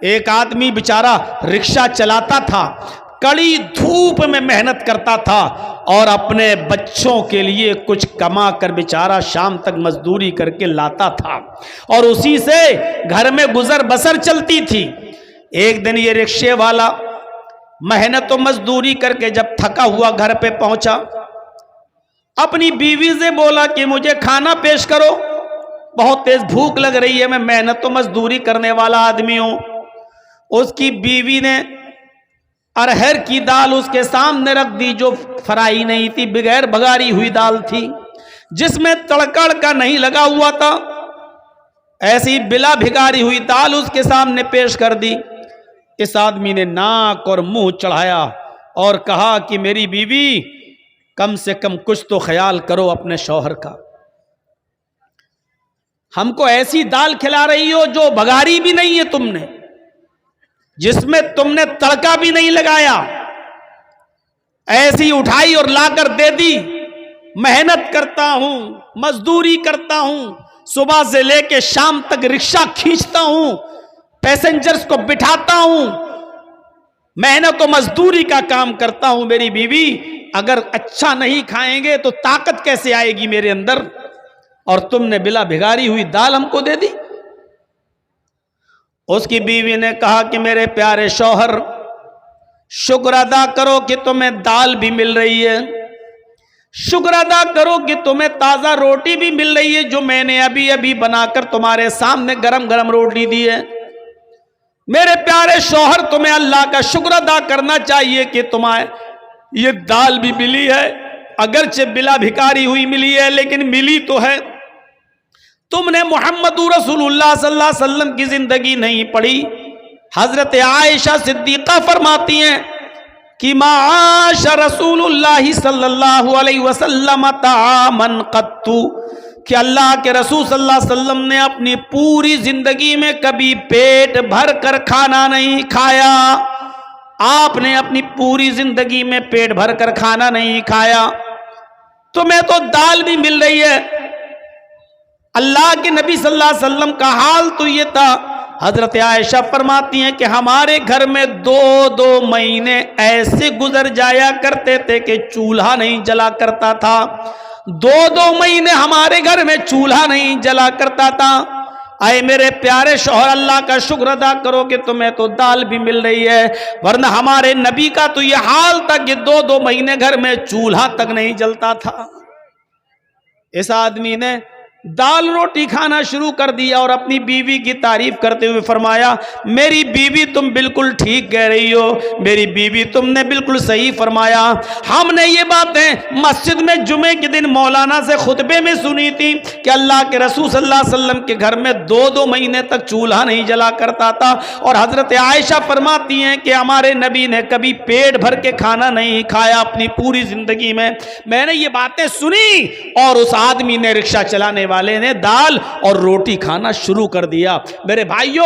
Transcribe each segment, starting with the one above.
ایک آدمی بیچارہ رکشہ چلاتا تھا، کڑی دھوپ میں محنت کرتا تھا اور اپنے بچوں کے لیے کچھ کما کر بیچارہ شام تک مزدوری کر کے لاتا تھا اور اسی سے گھر میں گزر بسر چلتی تھی۔ ایک دن یہ رکشے والا محنت و مزدوری کر کے جب تھکا ہوا گھر پہ پہنچا، اپنی بیوی سے بولا کہ مجھے کھانا پیش کرو، بہت تیز بھوک لگ رہی ہے، میں محنت و مزدوری کرنے والا آدمی ہوں۔ اس کی بیوی نے ارہر کی دال اس کے سامنے رکھ دی، جو فرائی نہیں تھی، بغیر بگاری ہوئی دال تھی، جس میں تڑکڑ کا نہیں لگا ہوا تھا، ایسی بلا بھگاری ہوئی دال اس کے سامنے پیش کر دی۔ اس آدمی نے ناک اور منہ چڑھایا اور کہا کہ میری بیوی کم سے کم کچھ تو خیال کرو اپنے شوہر کا، ہم کو ایسی دال کھلا رہی ہو جو بگاری بھی نہیں ہے تم نے، جس میں تم نے تڑکا بھی نہیں لگایا، ایسی اٹھائی اور لا کر دے دی۔ محنت کرتا ہوں، مزدوری کرتا ہوں، صبح سے لے کے شام تک رکشہ کھینچتا ہوں، پیسنجرز کو بٹھاتا ہوں، محنت و مزدوری کا کام کرتا ہوں، میری بیوی اگر اچھا نہیں کھائیں گے تو طاقت کیسے آئے گی میرے اندر، اور تم نے بلا بھگاری ہوئی دال ہم کو دے دی۔ اس کی بیوی نے کہا کہ میرے پیارے شوہر، شکر ادا کرو کہ تمہیں دال بھی مل رہی ہے، شکر ادا کرو کہ تمہیں تازہ روٹی بھی مل رہی ہے، جو میں نے ابھی ابھی بنا کر تمہارے سامنے گرم گرم روٹی دی ہے۔ میرے پیارے شوہر، تمہیں اللہ کا شکر ادا کرنا چاہیے کہ تمہیں یہ دال بھی ملی ہے، اگرچہ بلا بھکاری ہوئی ملی ہے لیکن ملی تو ہے۔ تم نے محمد رسول اللہ صلی اللہ علیہ وسلم کی زندگی نہیں پڑھی۔ حضرت عائشہ صدیقہ فرماتی ہیں کہ ما عاش رسول اللہ صلی اللہ علیہ وسلم طعاما قط، کہ اللہ کے رسول صلی اللہ علیہ وسلم نے اپنی پوری زندگی میں کبھی پیٹ بھر کر کھانا نہیں کھایا۔ آپ نے اپنی پوری زندگی میں پیٹ بھر کر کھانا نہیں کھایا، تمہیں تو دال بھی مل رہی ہے۔ اللہ کے نبی صلی اللہ علیہ وسلم کا حال تو یہ تھا، حضرت عائشہ فرماتی ہیں کہ ہمارے گھر میں دو مہینے ایسے گزر جایا کرتے تھے کہ چولہا نہیں جلا کرتا تھا، دو مہینے ہمارے گھر میں چولہا نہیں جلا کرتا تھا۔ اے میرے پیارے شوہر، اللہ کا شکر ادا کرو کہ تمہیں تو دال بھی مل رہی ہے، ورنہ ہمارے نبی کا تو یہ حال تھا کہ دو مہینے گھر میں چولہا تک نہیں جلتا تھا۔ اس آدمی نے دال روٹی کھانا شروع کر دیا اور اپنی بیوی کی تعریف کرتے ہوئے فرمایا، میری بیوی تم بالکل ٹھیک کہہ رہی ہو، میری بیوی تم نے بالکل صحیح فرمایا۔ ہم نے یہ باتیں مسجد میں جمعے کے دن مولانا سے خطبے میں سنی تھی کہ اللہ کے رسول صلی اللہ علیہ وسلم کے گھر میں دو مہینے تک چولہا نہیں جلا کرتا تھا، اور حضرت عائشہ فرماتی ہیں کہ ہمارے نبی نے کبھی پیٹ بھر کے کھانا نہیں کھایا اپنی پوری زندگی میں۔ میں نے یہ باتیں سنی اور اس آدمی نے، رکشہ چلانے والے نے، دال اور روٹی کھانا شروع کر دیا۔ میرے بھائیوں،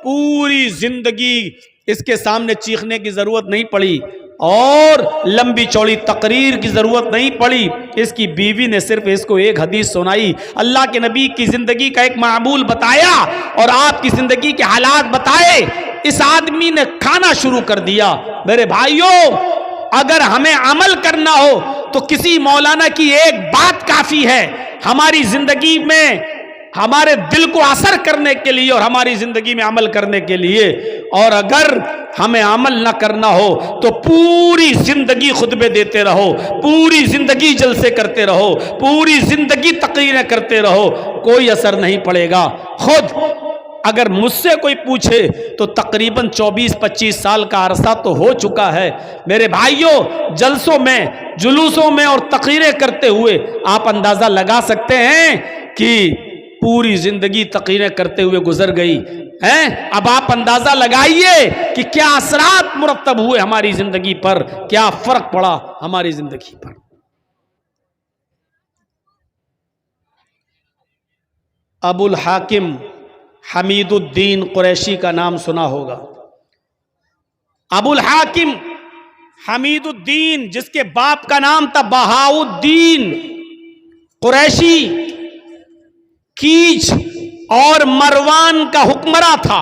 پوری زندگی اس کے سامنے چیخنے کی ضرورت نہیں پڑی اور لمبی چوڑی تقریر کی ضرورت نہیں پڑی، اس کی بیوی نے صرف اس کو ایک حدیث سنائی، اللہ کے نبی کی زندگی کا ایک معمول بتایا اور آپ کی زندگی کے حالات بتائے، اس آدمی نے کھانا شروع کر دیا۔ میرے بھائیوں، اگر ہمیں عمل کرنا ہو تو کسی مولانا کی ایک بات کافی ہے ہماری زندگی میں، ہمارے دل کو اثر کرنے کے لیے اور ہماری زندگی میں عمل کرنے کے لیے، اور اگر ہمیں عمل نہ کرنا ہو تو پوری زندگی خطبے دیتے رہو، پوری زندگی جلسے کرتے رہو، پوری زندگی تقریریں کرتے رہو، کوئی اثر نہیں پڑے گا۔ خود اگر مجھ سے کوئی پوچھے تو تقریباً 24-25 سال کا عرصہ تو ہو چکا ہے۔ میرے بھائیوں، جلسوں میں، جلوسوں میں اور تقریریں کرتے ہوئے آپ اندازہ لگا سکتے ہیں کہ پوری زندگی تقریریں کرتے ہوئے گزر گئی ہیں۔ اب آپ اندازہ لگائیے کہ کیا اثرات مرتب ہوئے ہماری زندگی پر، کیا فرق پڑا ہماری زندگی پر۔ ابو الحاکم حمید الدین قریشی کا نام سنا ہوگا۔ ابو الحاکم حمید الدین، جس کے باپ کا نام تھا بہاؤالدین قریشی، کیچ اور مروان کا حکمراں تھا۔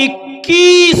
21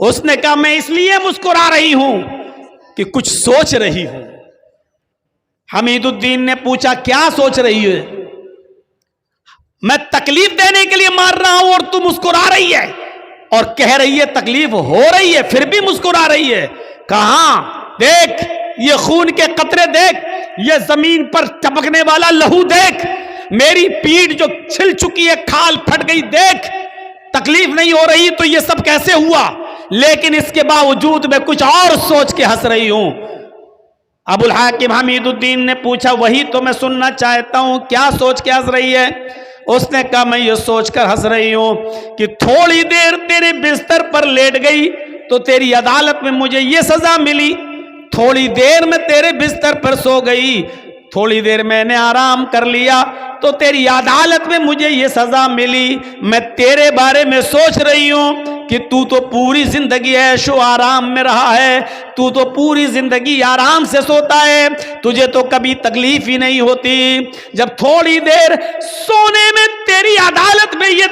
اس نے کہا میں اس لیے مسکرا رہی ہوں کہ کچھ سوچ رہی ہوں۔ حمید الدین نے پوچھا کیا سوچ رہی ہے؟ میں تکلیف دینے کے لیے مار رہا ہوں اور تو مسکرا رہی ہے، اور کہہ رہی ہے تکلیف ہو رہی ہے پھر بھی مسکرا رہی ہے۔ کہاں دیکھ یہ خون کے قطرے دیکھ، یہ زمین پر ٹپکنے والا لہو دیکھ، میری پیٹھ جو چھل چکی ہے، کھال پھٹ گئی دیکھ، تکلیف نہیں ہو رہی تو یہ سب کیسے ہوا؟ لیکن اس کے باوجود میں کچھ اور سوچ کے ہنس رہی ہوں۔ ابو الحاکم حمید الدین نے پوچھا وہی تو میں سننا چاہتا ہوں، کیا سوچ کے ہنس رہی ہے؟ اس نے کہا میں یہ سوچ کر ہنس رہی ہوں کہ تھوڑی دیر تیرے بستر پر لیٹ گئی تو تیری عدالت میں مجھے یہ سزا ملی، تھوڑی دیر میں تیرے بستر پر سو گئی، تھوڑی دیر میں نے آرام کر لیا تو تیری عدالت میں مجھے یہ سزا ملی۔ میں تیرے بارے میں سوچ رہی ہوں کہ تو پوری زندگی عیش و آرام میں رہا ہے، تو پوری زندگی آرام سے سوتا ہے، تجھے تو کبھی تکلیف ہی نہیں ہوتی۔ جب تھوڑی دیر سونے میں تیری عدالت میں یہ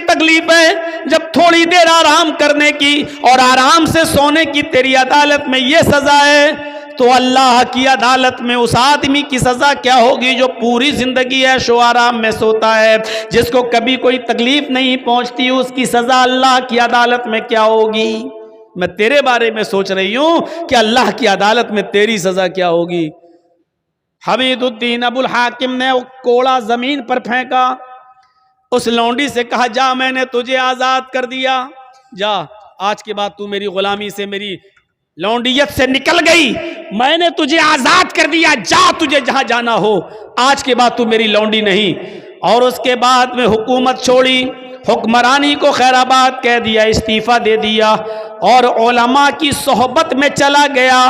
تکلیف ہے، جب تھوڑی دیر آرام کرنے کی اور آرام سے سونے کی تیری عدالت میں یہ سزا ہے، تو اللہ کی عدالت میں اس آدمی کی سزا کیا ہوگی جو پوری زندگی عیش و آرام میں سوتا ہے، جس کو کبھی کوئی تکلیف نہیں پہنچتی، اس کی سزا اللہ کی عدالت میں کیا ہوگی؟ میں تیرے بارے میں سوچ رہی ہوں کہ اللہ کی عدالت میں تیری سزا کیا ہوگی۔ حمید الدین ابو الحاکم نے وہ کوڑا زمین پر پھینکا، اس لونڈی سے کہا جا میں نے تجھے آزاد کر دیا، جا آج کے بعد تو میری غلامی سے، میری لونڈیت سے نکل گئی، میں نے تجھے آزاد کر دیا، جا تجھے جہاں جانا ہو، آج کے بعد تو میری لونڈی نہیں۔ اور اس کے بعد میں حکومت چھوڑی، حکمرانی کو خیر آباد کہہ دیا، استعفیٰ دے دیا اور علماء کی صحبت میں چلا گیا،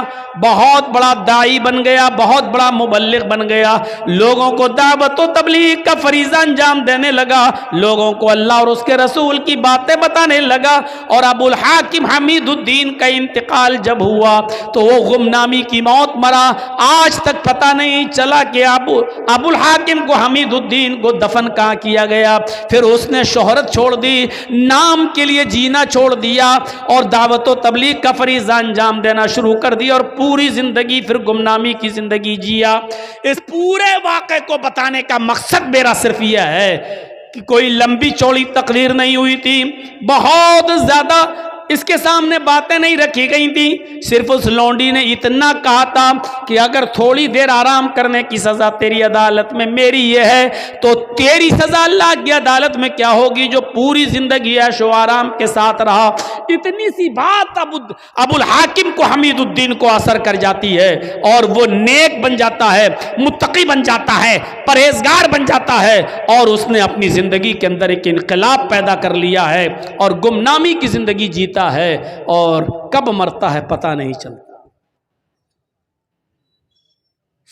بہت بڑا داعی بن گیا، بہت بڑا مبلغ بن گیا، لوگوں کو دعوت و تبلیغ کا فریضہ انجام دینے لگا، لوگوں کو اللہ اور اس کے رسول کی باتیں بتانے لگا۔ اور ابو الحاکم حمید الدین کا انتقال جب ہوا تو وہ گمنامی کی موت مرا، آج تک پتہ نہیں چلا کہ ابو الحاکم کو حمید الدین کو دفن کہاں کیا گیا۔ پھر اس نے شہرت چھوڑ دی، نام کے لیے جینا چھوڑ دیا اور دعوت و تبلیغ کا فریضہ انجام دینا شروع کر دیا، اور پوری زندگی پھر گمنامی کی زندگی جیا۔ اس پورے واقعے کو بتانے کا مقصد میرا صرف یہ ہے کہ کوئی لمبی چوڑی تقریر نہیں ہوئی تھی، بہت زیادہ اس کے سامنے باتیں نہیں رکھی گئی تھی، صرف اس لونڈی نے اتنا کہا تھا کہ اگر تھوڑی دیر آرام کرنے کی سزا تیری عدالت میں میری یہ ہے تو تیری سزا اللہ کی عدالت میں کیا ہوگی جو پوری زندگی عیش و آرام کے ساتھ رہا۔ اتنی سی بات ابو الحاکم کو حمید الدین کو اثر کر جاتی ہے اور وہ نیک بن جاتا ہے، متقی بن جاتا ہے، پرہیزگار بن جاتا ہے، اور اس نے اپنی زندگی کے اندر ایک انقلاب پیدا کر لیا ہے اور گمنامی کی زندگی جیتا ہے، اور کب مرتا ہے پتہ نہیں چلتا۔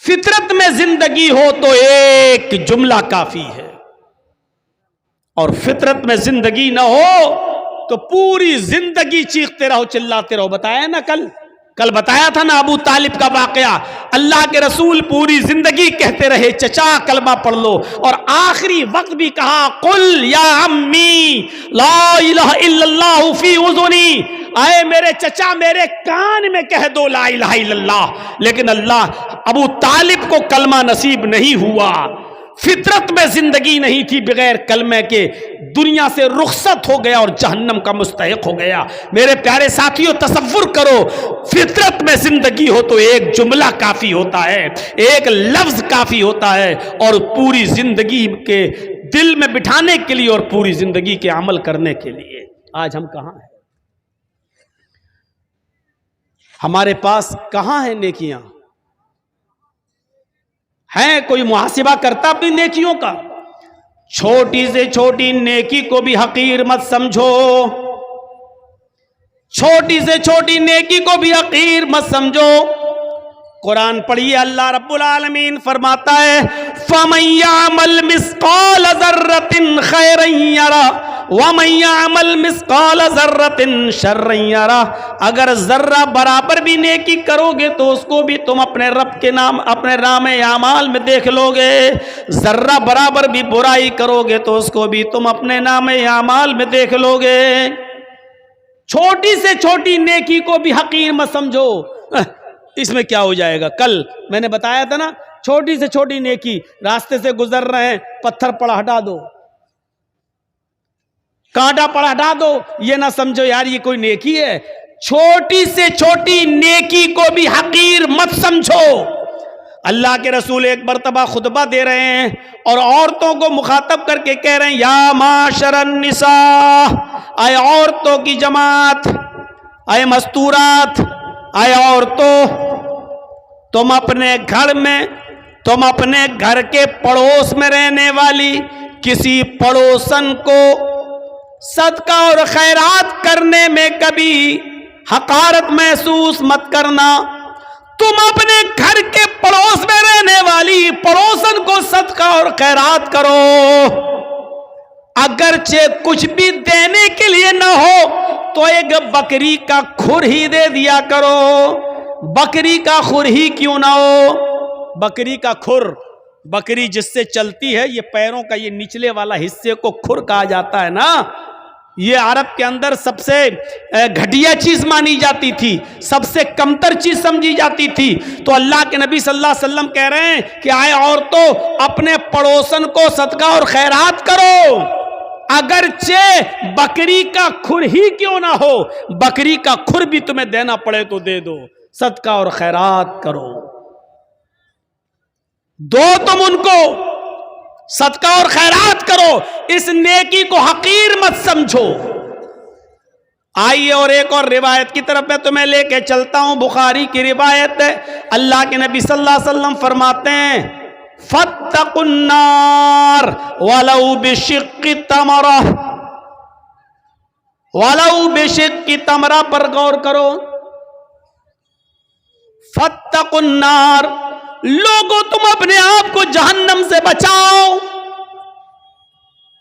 فطرت میں زندگی ہو تو ایک جملہ کافی ہے، اور فطرت میں زندگی نہ ہو تو پوری زندگی چیختے رہو، چلاتے رہو۔ بتایا نا کل بتایا تھا نا ابو طالب کا واقعہ، اللہ کے رسول پوری زندگی کہتے رہے چچا کلمہ پڑھ لو، اور آخری وقت بھی کہا قل یا عمی لا الہ الا اللہ فی اذنی، اے میرے چچا میرے کان میں کہہ دو لا الہ الا اللہ۔ لیکن ابو طالب کو کلمہ نصیب نہیں ہوا، فطرت میں زندگی نہیں تھی، بغیر کلمے کے دنیا سے رخصت ہو گیا اور جہنم کا مستحق ہو گیا۔ میرے پیارے ساتھیوں تصور کرو، فطرت میں زندگی ہو تو ایک جملہ کافی ہوتا ہے، ایک لفظ کافی ہوتا ہے، اور پوری زندگی کے دل میں بٹھانے کے لیے اور پوری زندگی کے عمل کرنے کے لیے۔ آج ہم کہاں ہیں؟ ہمارے پاس کہاں ہیں نیکیاں؟ ہے کوئی محاسبہ کرتا اپنی نیکیوں کا؟ چھوٹی سے چھوٹی نیکی کو بھی حقیر مت سمجھو، چھوٹی سے چھوٹی نیکی کو بھی حقیر مت سمجھو۔ قرآن پڑھیے، اللہ رب العالمین فرماتا ہے فَمَن يَعْمَلْ مِثْقَالَ ذَرَّةٍ خَيْرًا يَرَهُ وَمَن يَعْمَلْ مِثْقَالَ ذَرَّةٍ شَرًّا يَرَهُ۔ اگر ذرہ برابر بھی نیکی کرو گے تو اس کو بھی تم اپنے رب کے نام اپنے نام اعمال میں دیکھ لو گے، ذرہ برابر بھی برائی کرو گے تو اس کو بھی تم اپنے نام اعمال میں دیکھ لو گے۔ چھوٹی سے چھوٹی نیکی کو بھی حقیر مت سمجھو، اس میں کیا ہو جائے گا. کل میں نے بتایا تھا نا، چھوٹی سے چھوٹی نیکی، راستے سے گزر رہے ہیں، پتھر پڑا ہٹا دو، کانٹا پڑا ہٹا دو، یہ نہ سمجھو یار یہ کوئی نیکی ہے. چھوٹی سے چھوٹی نیکی کو بھی حقیر مت سمجھو. اللہ کے رسول ایک مرتبہ خطبہ دے رہے ہیں اور عورتوں کو مخاطب کر کے کہہ رہے ہیں، یا معاشر النساء، اے عورتوں کی جماعت، اے مستورات، اے عورتوں، تم اپنے گھر میں، تم اپنے گھر کے پڑوس میں رہنے والی کسی پڑوسن کو صدقہ اور خیرات کرنے میں کبھی حقارت محسوس مت کرنا. تم اپنے گھر کے پڑوس میں رہنے والی پڑوسن کو صدقہ اور خیرات کرو، اگرچہ کچھ بھی دینے کے لیے نہ ہو تو ایک بکری کا کھر ہی دے دیا کرو. بکری کا کھر ہی کیوں نہ ہو، بکری کا کھر، بکری جس سے چلتی ہے، یہ پیروں کا یہ نچلے والا حصے کو کھر کہا جاتا ہے نا. یہ عرب کے اندر سب سے گھٹیا چیز مانی جاتی تھی، سب سے کمتر چیز سمجھی جاتی تھی. تو اللہ کے نبی صلی اللہ علیہ وسلم کہہ رہے ہیں کہ آئے عورتوں، اپنے پڑوسن کو صدقہ اور خیرات کرو، اگرچہ بکری کا کھر ہی کیوں نہ ہو، بکری کا کھر بھی تمہیں دینا پڑے تو دے دو، صدقہ اور خیرات کرو، دو تم ان کو، صدقہ اور خیرات کرو. اس نیکی کو حقیر مت سمجھو. آئیے اور ایک اور روایت کی طرف میں تمہیں لے کے چلتا ہوں. بخاری کی روایت ہے، اللہ کے نبی صلی اللہ علیہ وسلم فرماتے ہیں، فاتقوا النار ولو بشق تمرہ. ولو بشق تمرہ پر غور کرو. فاتقوا النار، لوگوں تم اپنے آپ کو جہنم سے بچاؤ،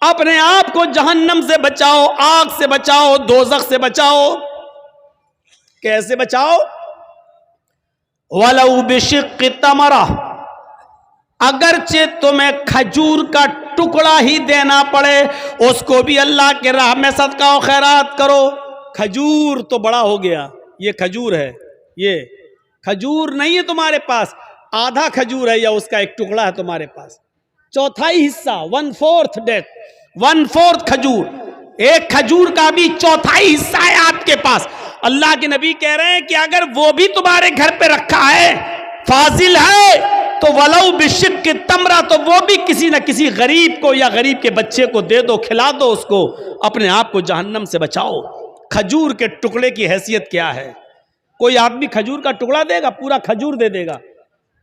اپنے آپ کو جہنم سے بچاؤ، آگ سے بچاؤ، دوزخ سے بچاؤ. کیسے بچاؤ؟ وَلَوْ بِشِقِّ تَمْرَةٍ، اگرچہ تمہیں کھجور کا ٹکڑا ہی دینا پڑے، اس کو بھی اللہ کے راہ میں صدقہ و خیرات کرو. کھجور تو بڑا ہو گیا، یہ کھجور ہے، یہ کھجور نہیں ہے تمہارے پاس، آدھا کھجور ہے یا اس کا ایک ٹکڑا ہے تمہارے پاس، چوتھائی حصہ، 1/4 ڈیتھ، 1/4 کھجور، ایک کھجور کا بھی چوتھائی حصہ ہے آپ کے پاس. اللہ کے نبی کہہ رہے ہیں کہ اگر وہ بھی تمہارے گھر پہ رکھا ہے، فاضل ہے، تو ولو بشق تمرہ، تو وہ بھی کسی نہ کسی غریب کو یا غریب کے بچے کو دے دو، کھلا دو اس کو، اپنے آپ کو جہنم سے بچاؤ. کھجور کے ٹکڑے کی حیثیت کیا ہے؟ کوئی آدمی کھجور کا ٹکڑا دے گا؟ پورا کھجور دے دے گا.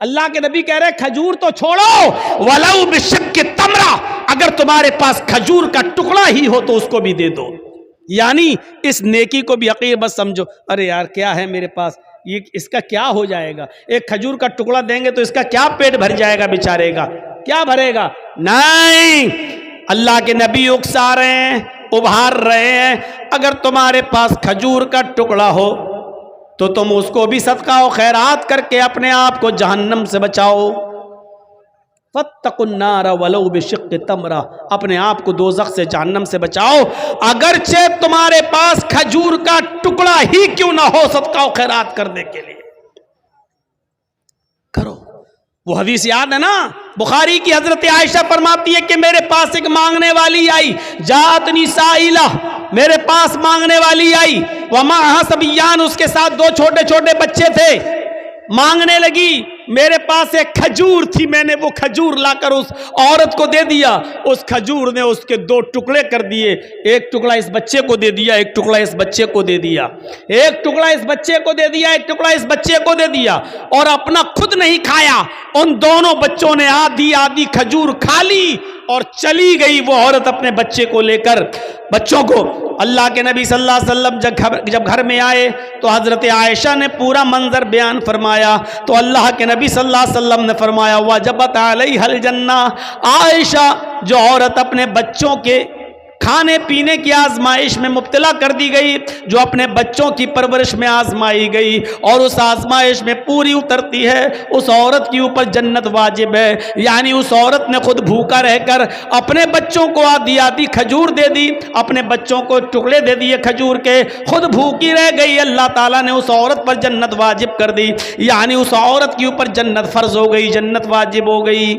اللہ کے نبی کہہ رہے کھجور تو چھوڑو، ولو بشق تمرہ، اگر تمہارے پاس کھجور کا ٹکڑا ہی ہو تو اس کو بھی دے دو. یعنی اس نیکی کو بھی حقیر مت سمجھو. ارے یار کیا ہے میرے پاس، یہ اس کا کیا ہو جائے گا، ایک کھجور کا ٹکڑا دیں گے تو اس کا کیا پیٹ بھر جائے گا بیچارے گا، کیا بھرے گا؟ نہیں، اللہ کے نبی اکسا رہے ہیں، ابھار رہے ہیں، اگر تمہارے پاس کھجور کا ٹکڑا ہو تو تم اس کو بھی صدقہ و خیرات کر کے اپنے آپ کو جہنم سے بچاؤ. فاتقوا النار ولو بشق تمرہ، اپنے آپ کو دوزخ سے، جہنم سے بچاؤ، اگرچہ تمہارے پاس کھجور کا ٹکڑا ہی کیوں نہ ہو، صدقہ و خیرات کرنے کے لیے کرو. وہ حدیث یاد ہے نا، بخاری کی، حضرت عائشہ فرماتی ہے کہ میرے پاس ایک مانگنے والی آئی، جاءتنی سائلہ، میرے پاس مانگنے والی آئی، ومعہا صبیان، اس کے ساتھ 2 چھوٹے چھوٹے بچے تھے. مانگنے لگی، میرے پاس ایک کھجور تھی، میں نے وہ کھجور لا کر اس عورت کو دے دیا. اس کھجور نے اس کے 2 ٹکڑے کر دیے، ایک ٹکڑا اس بچے کو دے دیا، ایک ٹکڑا اس بچے کو دے دیا، ایک ٹکڑا اس بچے کو دے دیا، ایک ٹکڑا اس بچے کو دے دیا، اور اپنا خود نہیں کھایا. ان دونوں بچوں نے آدھی آدھی کھجور کھا لی اور چلی گئی وہ عورت اپنے بچے کو لے کر، بچوں کو. اللہ کے نبی صلی اللہ علیہ وسلم جب گھر میں آئے تو حضرت عائشہ نے پورا منظر بیان فرمایا. تو اللہ کے نبی صلی اللہ علیہ وسلم نے فرمایا، وجبت علیہ الجنہ، عائشہ جو عورت اپنے بچوں کے کھانے پینے کی آزمائش میں مبتلا کر دی گئی، جو اپنے بچوں کی پرورش میں آزمائی گئی اور اس آزمائش میں پوری اترتی ہے، اس عورت کے اوپر جنت واجب ہے۔ یعنی اس عورت نے خود بھوکا رہ کر اپنے بچوں کو آدھی آدھی کھجور دے دی، اپنے بچوں کو ٹکڑے دے دیے کھجور کے، خود بھوکی رہ گئی، اللہ تعالیٰ نے اس عورت پر جنت واجب کر دی، یعنی اس عورت کے اوپر جنت فرض ہو گئی، جنت واجب ہو گئی۔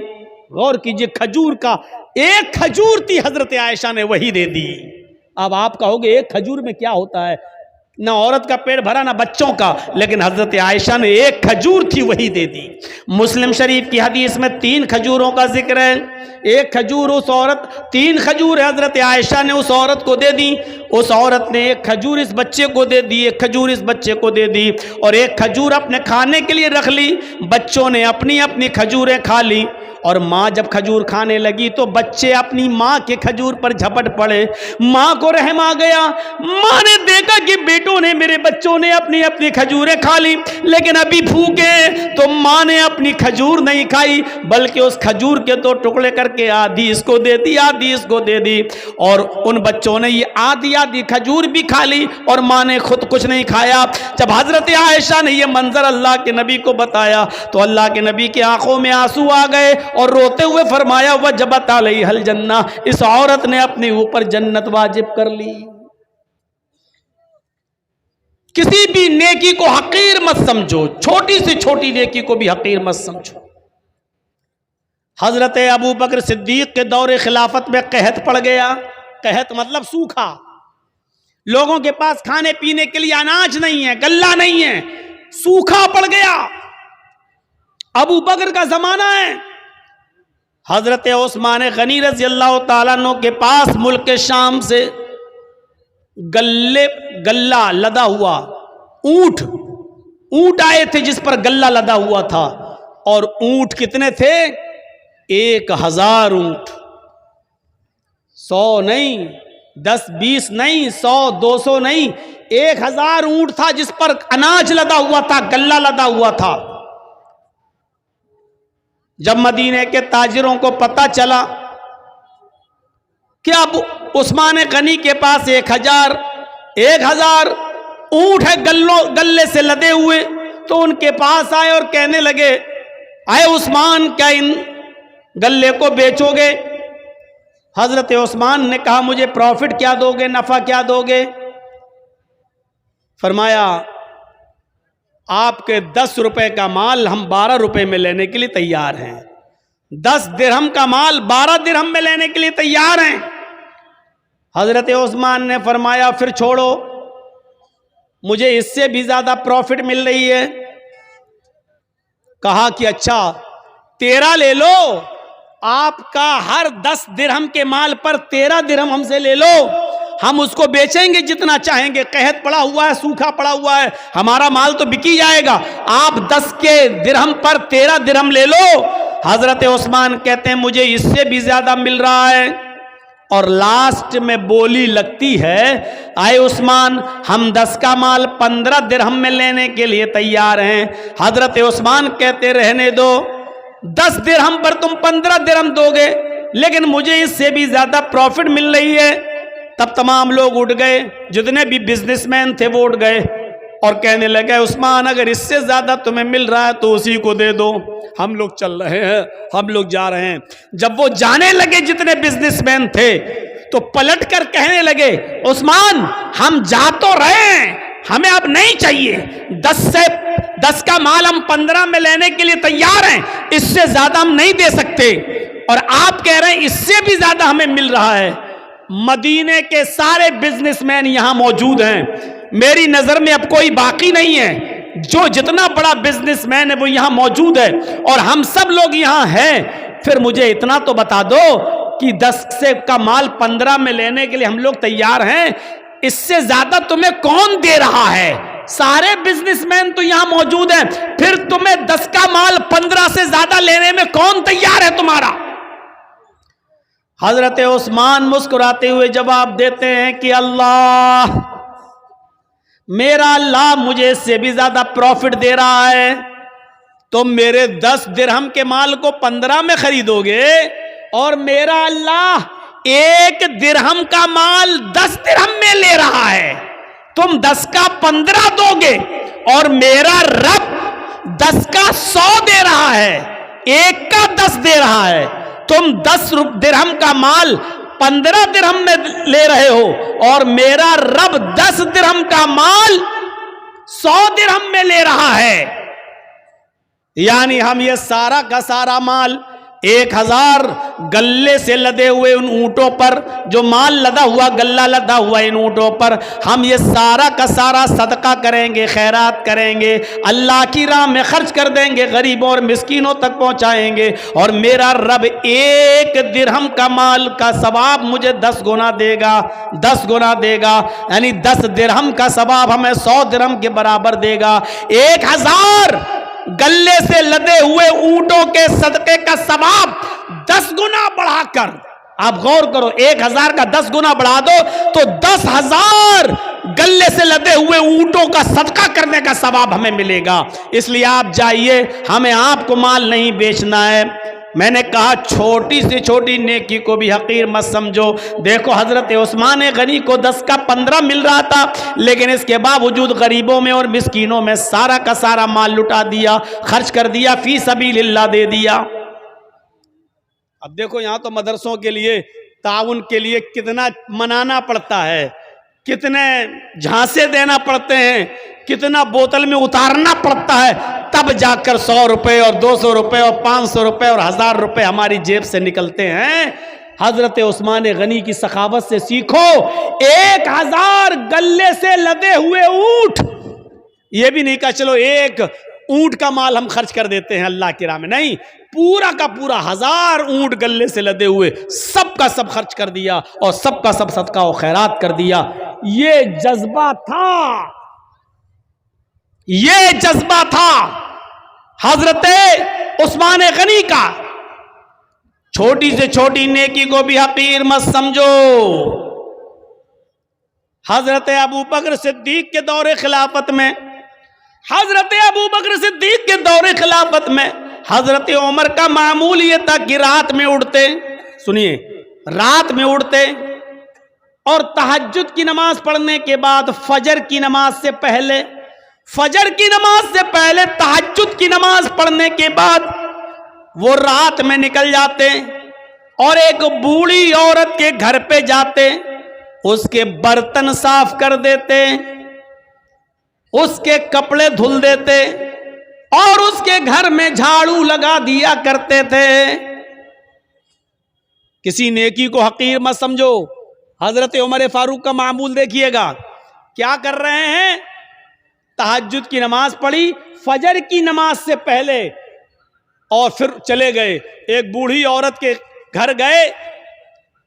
غور کیجئے، کھجور کا ایک کھجور تھی، حضرت عائشہ نے وہی دے دی۔ اب آپ کہو گے ایک کھجور میں کیا ہوتا ہے، نہ عورت کا پیٹ بھرا نہ بچوں کا، لیکن حضرت عائشہ نے ایک کھجور تھی وہی دے دی۔ مسلم شریف کی حدیث میں 3 کھجوروں کا ذکر ہے، ایک کھجور اس عورت، 3 کھجور حضرت عائشہ نے اس عورت کو دے دی، اس عورت نے ایک کھجور اس بچے کو دے دی، ایک کھجور اس بچے کو دے دی، اور ایک کھجور اپنے کھانے کے لیے رکھ لی۔ بچوں نے اپنی اپنی کھجوریں کھا لی، اور ماں جب کھجور کھانے لگی تو بچے اپنی ماں کے کھجور پر جھپٹ پڑے۔ ماں کو رحم آ گیا، ماں نے دیکھا کہ بیٹوں نے، میرے بچوں نے اپنی اپنی کھجوریں کھا لی، لیکن ابھی بھوکے ہیں، تو ماں نے اپنی کھجور نہیں کھائی، بلکہ اس کھجور کے 2 ٹکڑے کر کے آدھی اس کو دے دی، آدھی اس کو دے دی، اور ان بچوں نے یہ آدھی آدھی کھجور بھی کھا لی اور ماں نے خود کچھ نہیں کھایا۔ جب حضرت عائشہ نے یہ منظر اللہ کے نبی کو بتایا تو اللہ کے نبی کی آنکھوں میں آنسو آ گئے اور روتے ہوئے فرمایا وجبت علیہ الجنہ، اس عورت نے اپنے اوپر جنت واجب کر لی۔ کسی بھی نیکی کو حقیر مت سمجھو، چھوٹی سے چھوٹی نیکی کو بھی حقیر مت سمجھو۔ حضرت ابو بکر صدیق کے دور خلافت میں قحط پڑ گیا، قحط مطلب سوکھا، لوگوں کے پاس کھانے پینے کے لیے اناج نہیں ہے، غلہ نہیں ہے، سوکھا پڑ گیا، ابو بکر کا زمانہ ہے۔ حضرت عثمان غنی رضی اللہ تعالیٰ عنہ کے پاس ملک شام سے غلہ لدا ہوا، اونٹ آئے تھے جس پر غلہ لدا ہوا تھا، اور اونٹ کتنے تھے؟ 1000 اونٹ، 100 نہیں، 10 20 نہیں، 100 200 نہیں، 1000 اونٹ تھا جس پر اناج لدا ہوا تھا، غلہ لدا ہوا تھا۔ جب مدینے کے تاجروں کو پتہ چلا کہ اب عثمان غنی کے پاس 1000 اونٹ ہے غلے سے لدے ہوئے، تو ان کے پاس آئے اور کہنے لگے اے عثمان، کیا ان غلے کو بیچو گے؟ حضرت عثمان نے کہا مجھے پروفٹ کیا دو گے، نفع کیا دو گے؟ فرمایا آپ کے 10 روپے کا مال ہم 12 روپے میں لینے کے لیے تیار ہیں، 10 درہم کا مال 12 درہم میں لینے کے لیے تیار ہیں۔ حضرت عثمان نے فرمایا پھر چھوڑو، مجھے اس سے بھی زیادہ پروفٹ مل رہی ہے۔ کہا کہ اچھا 13 لے لو، آپ کا ہر 10 درہم کے مال پر 13 درہم ہم سے لے لو، ہم اس کو بیچیں گے جتنا چاہیں گے، قحط پڑا ہوا ہے، سوکھا پڑا ہوا ہے، ہمارا مال تو بکی جائے گا، آپ 10 کے درہم پر 13 درہم لے لو۔ حضرت عثمان کہتے ہیں مجھے اس سے بھی زیادہ مل رہا ہے، اور لاسٹ میں بولی لگتی ہے اے عثمان ہم 10 کا مال 15 درہم میں لینے کے لیے تیار ہیں۔ حضرت عثمان کہتے رہنے دو، 10 درہم پر تم 15 درہم دو گے، لیکن مجھے اس سے بھی زیادہ پروفٹ مل رہی ہے۔ تب تمام لوگ اٹھ گئے، جتنے بھی بزنس مین تھے وہ اٹھ گئے اور کہنے لگے عثمان اگر اس سے زیادہ تمہیں مل رہا ہے تو اسی کو دے دو، ہم لوگ چل رہے ہیں، ہم لوگ جا رہے ہیں۔ جب وہ جانے لگے جتنے بزنس مین تھے تو پلٹ کر کہنے لگے عثمان ہم جا تو رہے ہیں، ہمیں اب نہیں چاہیے، 10 کا مال ہم 15 میں لینے کے لیے تیار ہیں، اس سے زیادہ ہم نہیں دے سکتے، اور آپ کہہ رہے ہیں اس سے بھی زیادہ ہمیں مل رہا ہے۔ مدینے کے سارے بزنس مین یہاں موجود ہیں، میری نظر میں اب کوئی باقی نہیں ہے، جو جتنا بڑا بزنس مین ہے وہ یہاں موجود ہے اور ہم سب لوگ یہاں ہیں۔ پھر مجھے اتنا تو بتا دو کہ 10 کا مال 15 میں لینے کے لیے ہم لوگ تیار ہیں، اس سے زیادہ تمہیں کون دے رہا ہے؟ سارے بزنس مین تو یہاں موجود ہیں، پھر تمہیں 10 کا مال 15 سے زیادہ لینے میں کون تیار ہے تمہارا؟ حضرت عثمان مسکراتے ہوئے جواب دیتے ہیں کہ اللہ، میرا اللہ مجھے اس سے بھی زیادہ پروفٹ دے رہا ہے، تم میرے 10 درہم کے مال کو 15 میں خریدو گے، اور میرا اللہ ایک درہم کا مال 10 درہم میں لے رہا ہے، تم 10 کا 15 دو گے، اور میرا رب 10 کا 100 دے رہا ہے، ایک کا 10 دے رہا ہے، تم 10 درہم کا مال 15 درہم میں لے رہے ہو، اور میرا رب 10 درہم کا مال 100 درہم میں لے رہا ہے۔ یعنی ہم یہ سارا کا سارا مال 1000 گلے سے لدے ہوئے ان اونٹوں پر، جو مال لدا ہوا، گلہ لدا ہوا ان اونٹوں پر، ہم یہ سارا کا سارا صدقہ کریں گے، خیرات کریں گے، اللہ کی راہ میں خرچ کر دیں گے، غریبوں اور مسکینوں تک پہنچائیں گے، اور میرا رب 1 درہم کا مال کا ثواب مجھے 10 گنا دے گا، 10 گنا دے گا، یعنی 10 درہم کا ثواب ہمیں 100 درہم کے برابر دے گا۔ 1000 گلے سے لدے ہوئے اونٹوں کے صدقے کا ثواب 10 گنا بڑھا کر، آپ غور کرو، 1000 کا 10 گنا بڑھا دو تو 10,000 گلے سے لدے ہوئے اونٹوں کا صدقہ کرنے کا ثواب ہمیں ملے گا۔ اس لیے آپ جائیے، ہمیں آپ کو مال نہیں بیچنا ہے۔ میں نے کہا چھوٹی سے چھوٹی نیکی کو بھی حقیر مت سمجھو۔ دیکھو حضرت عثمان غنی کو 10 کا 15 مل رہا تھا، لیکن اس کے باوجود غریبوں میں اور مسکینوں میں سارا کا سارا مال لٹا دیا، خرچ کر دیا، فی سبیل اللہ دے دیا۔ اب دیکھو یہاں تو مدرسوں کے لیے تعاون کے لیے کتنا منانا پڑتا ہے، کتنے جھانسے دینا پڑتے ہیں، کتنا بوتل میں اتارنا پڑتا ہے، تب جا کر 100 روپے اور 200 روپے اور 500 روپے اور 1000 روپے ہماری جیب سے نکلتے ہیں۔ حضرت عثمان غنی کی سخاوت سے سیکھو۔ 1000 گلے سے لدے ہوئے اونٹ، یہ بھی نہیں کہا چلو 1 اونٹ کا مال ہم خرچ کر دیتے ہیں اللہ کی راہ میں، نہیں، پورا کا پورا 1000 اونٹ گلے سے لدے ہوئے سب کا سب خرچ کر دیا، اور سب کا سب صدقہ و خیرات کر دیا۔ یہ جذبہ تھا، یہ جذبہ تھا حضرت عثمان غنی کا۔ چھوٹی سے چھوٹی نیکی کو بھی حقیر مت سمجھو۔ حضرت ابو بکر صدیق کے دور خلافت میں، حضرت ابو بکر صدیق کے دور خلافت میں حضرت عمر کا معمول یہ تھا کہ رات میں اٹھتے، سنیے، رات میں اٹھتے اور تہجد کی نماز پڑھنے کے بعد فجر کی نماز سے پہلے، فجر کی نماز سے پہلے تہجد کی نماز پڑھنے کے بعد وہ رات میں نکل جاتے اور ایک بوڑھی عورت کے گھر پہ جاتے، اس کے برتن صاف کر دیتے، اس کے کپڑے دھل دیتے اور اس کے گھر میں جھاڑو لگا دیا کرتے تھے۔ کسی نیکی کو حقیر مت سمجھو۔ حضرت عمر فاروق کا معمول دیکھیے گا، کیا کر رہے ہیں؟ تہجد کی نماز پڑھی فجر کی نماز سے پہلے اور پھر چلے گئے، ایک بوڑھی عورت کے گھر گئے،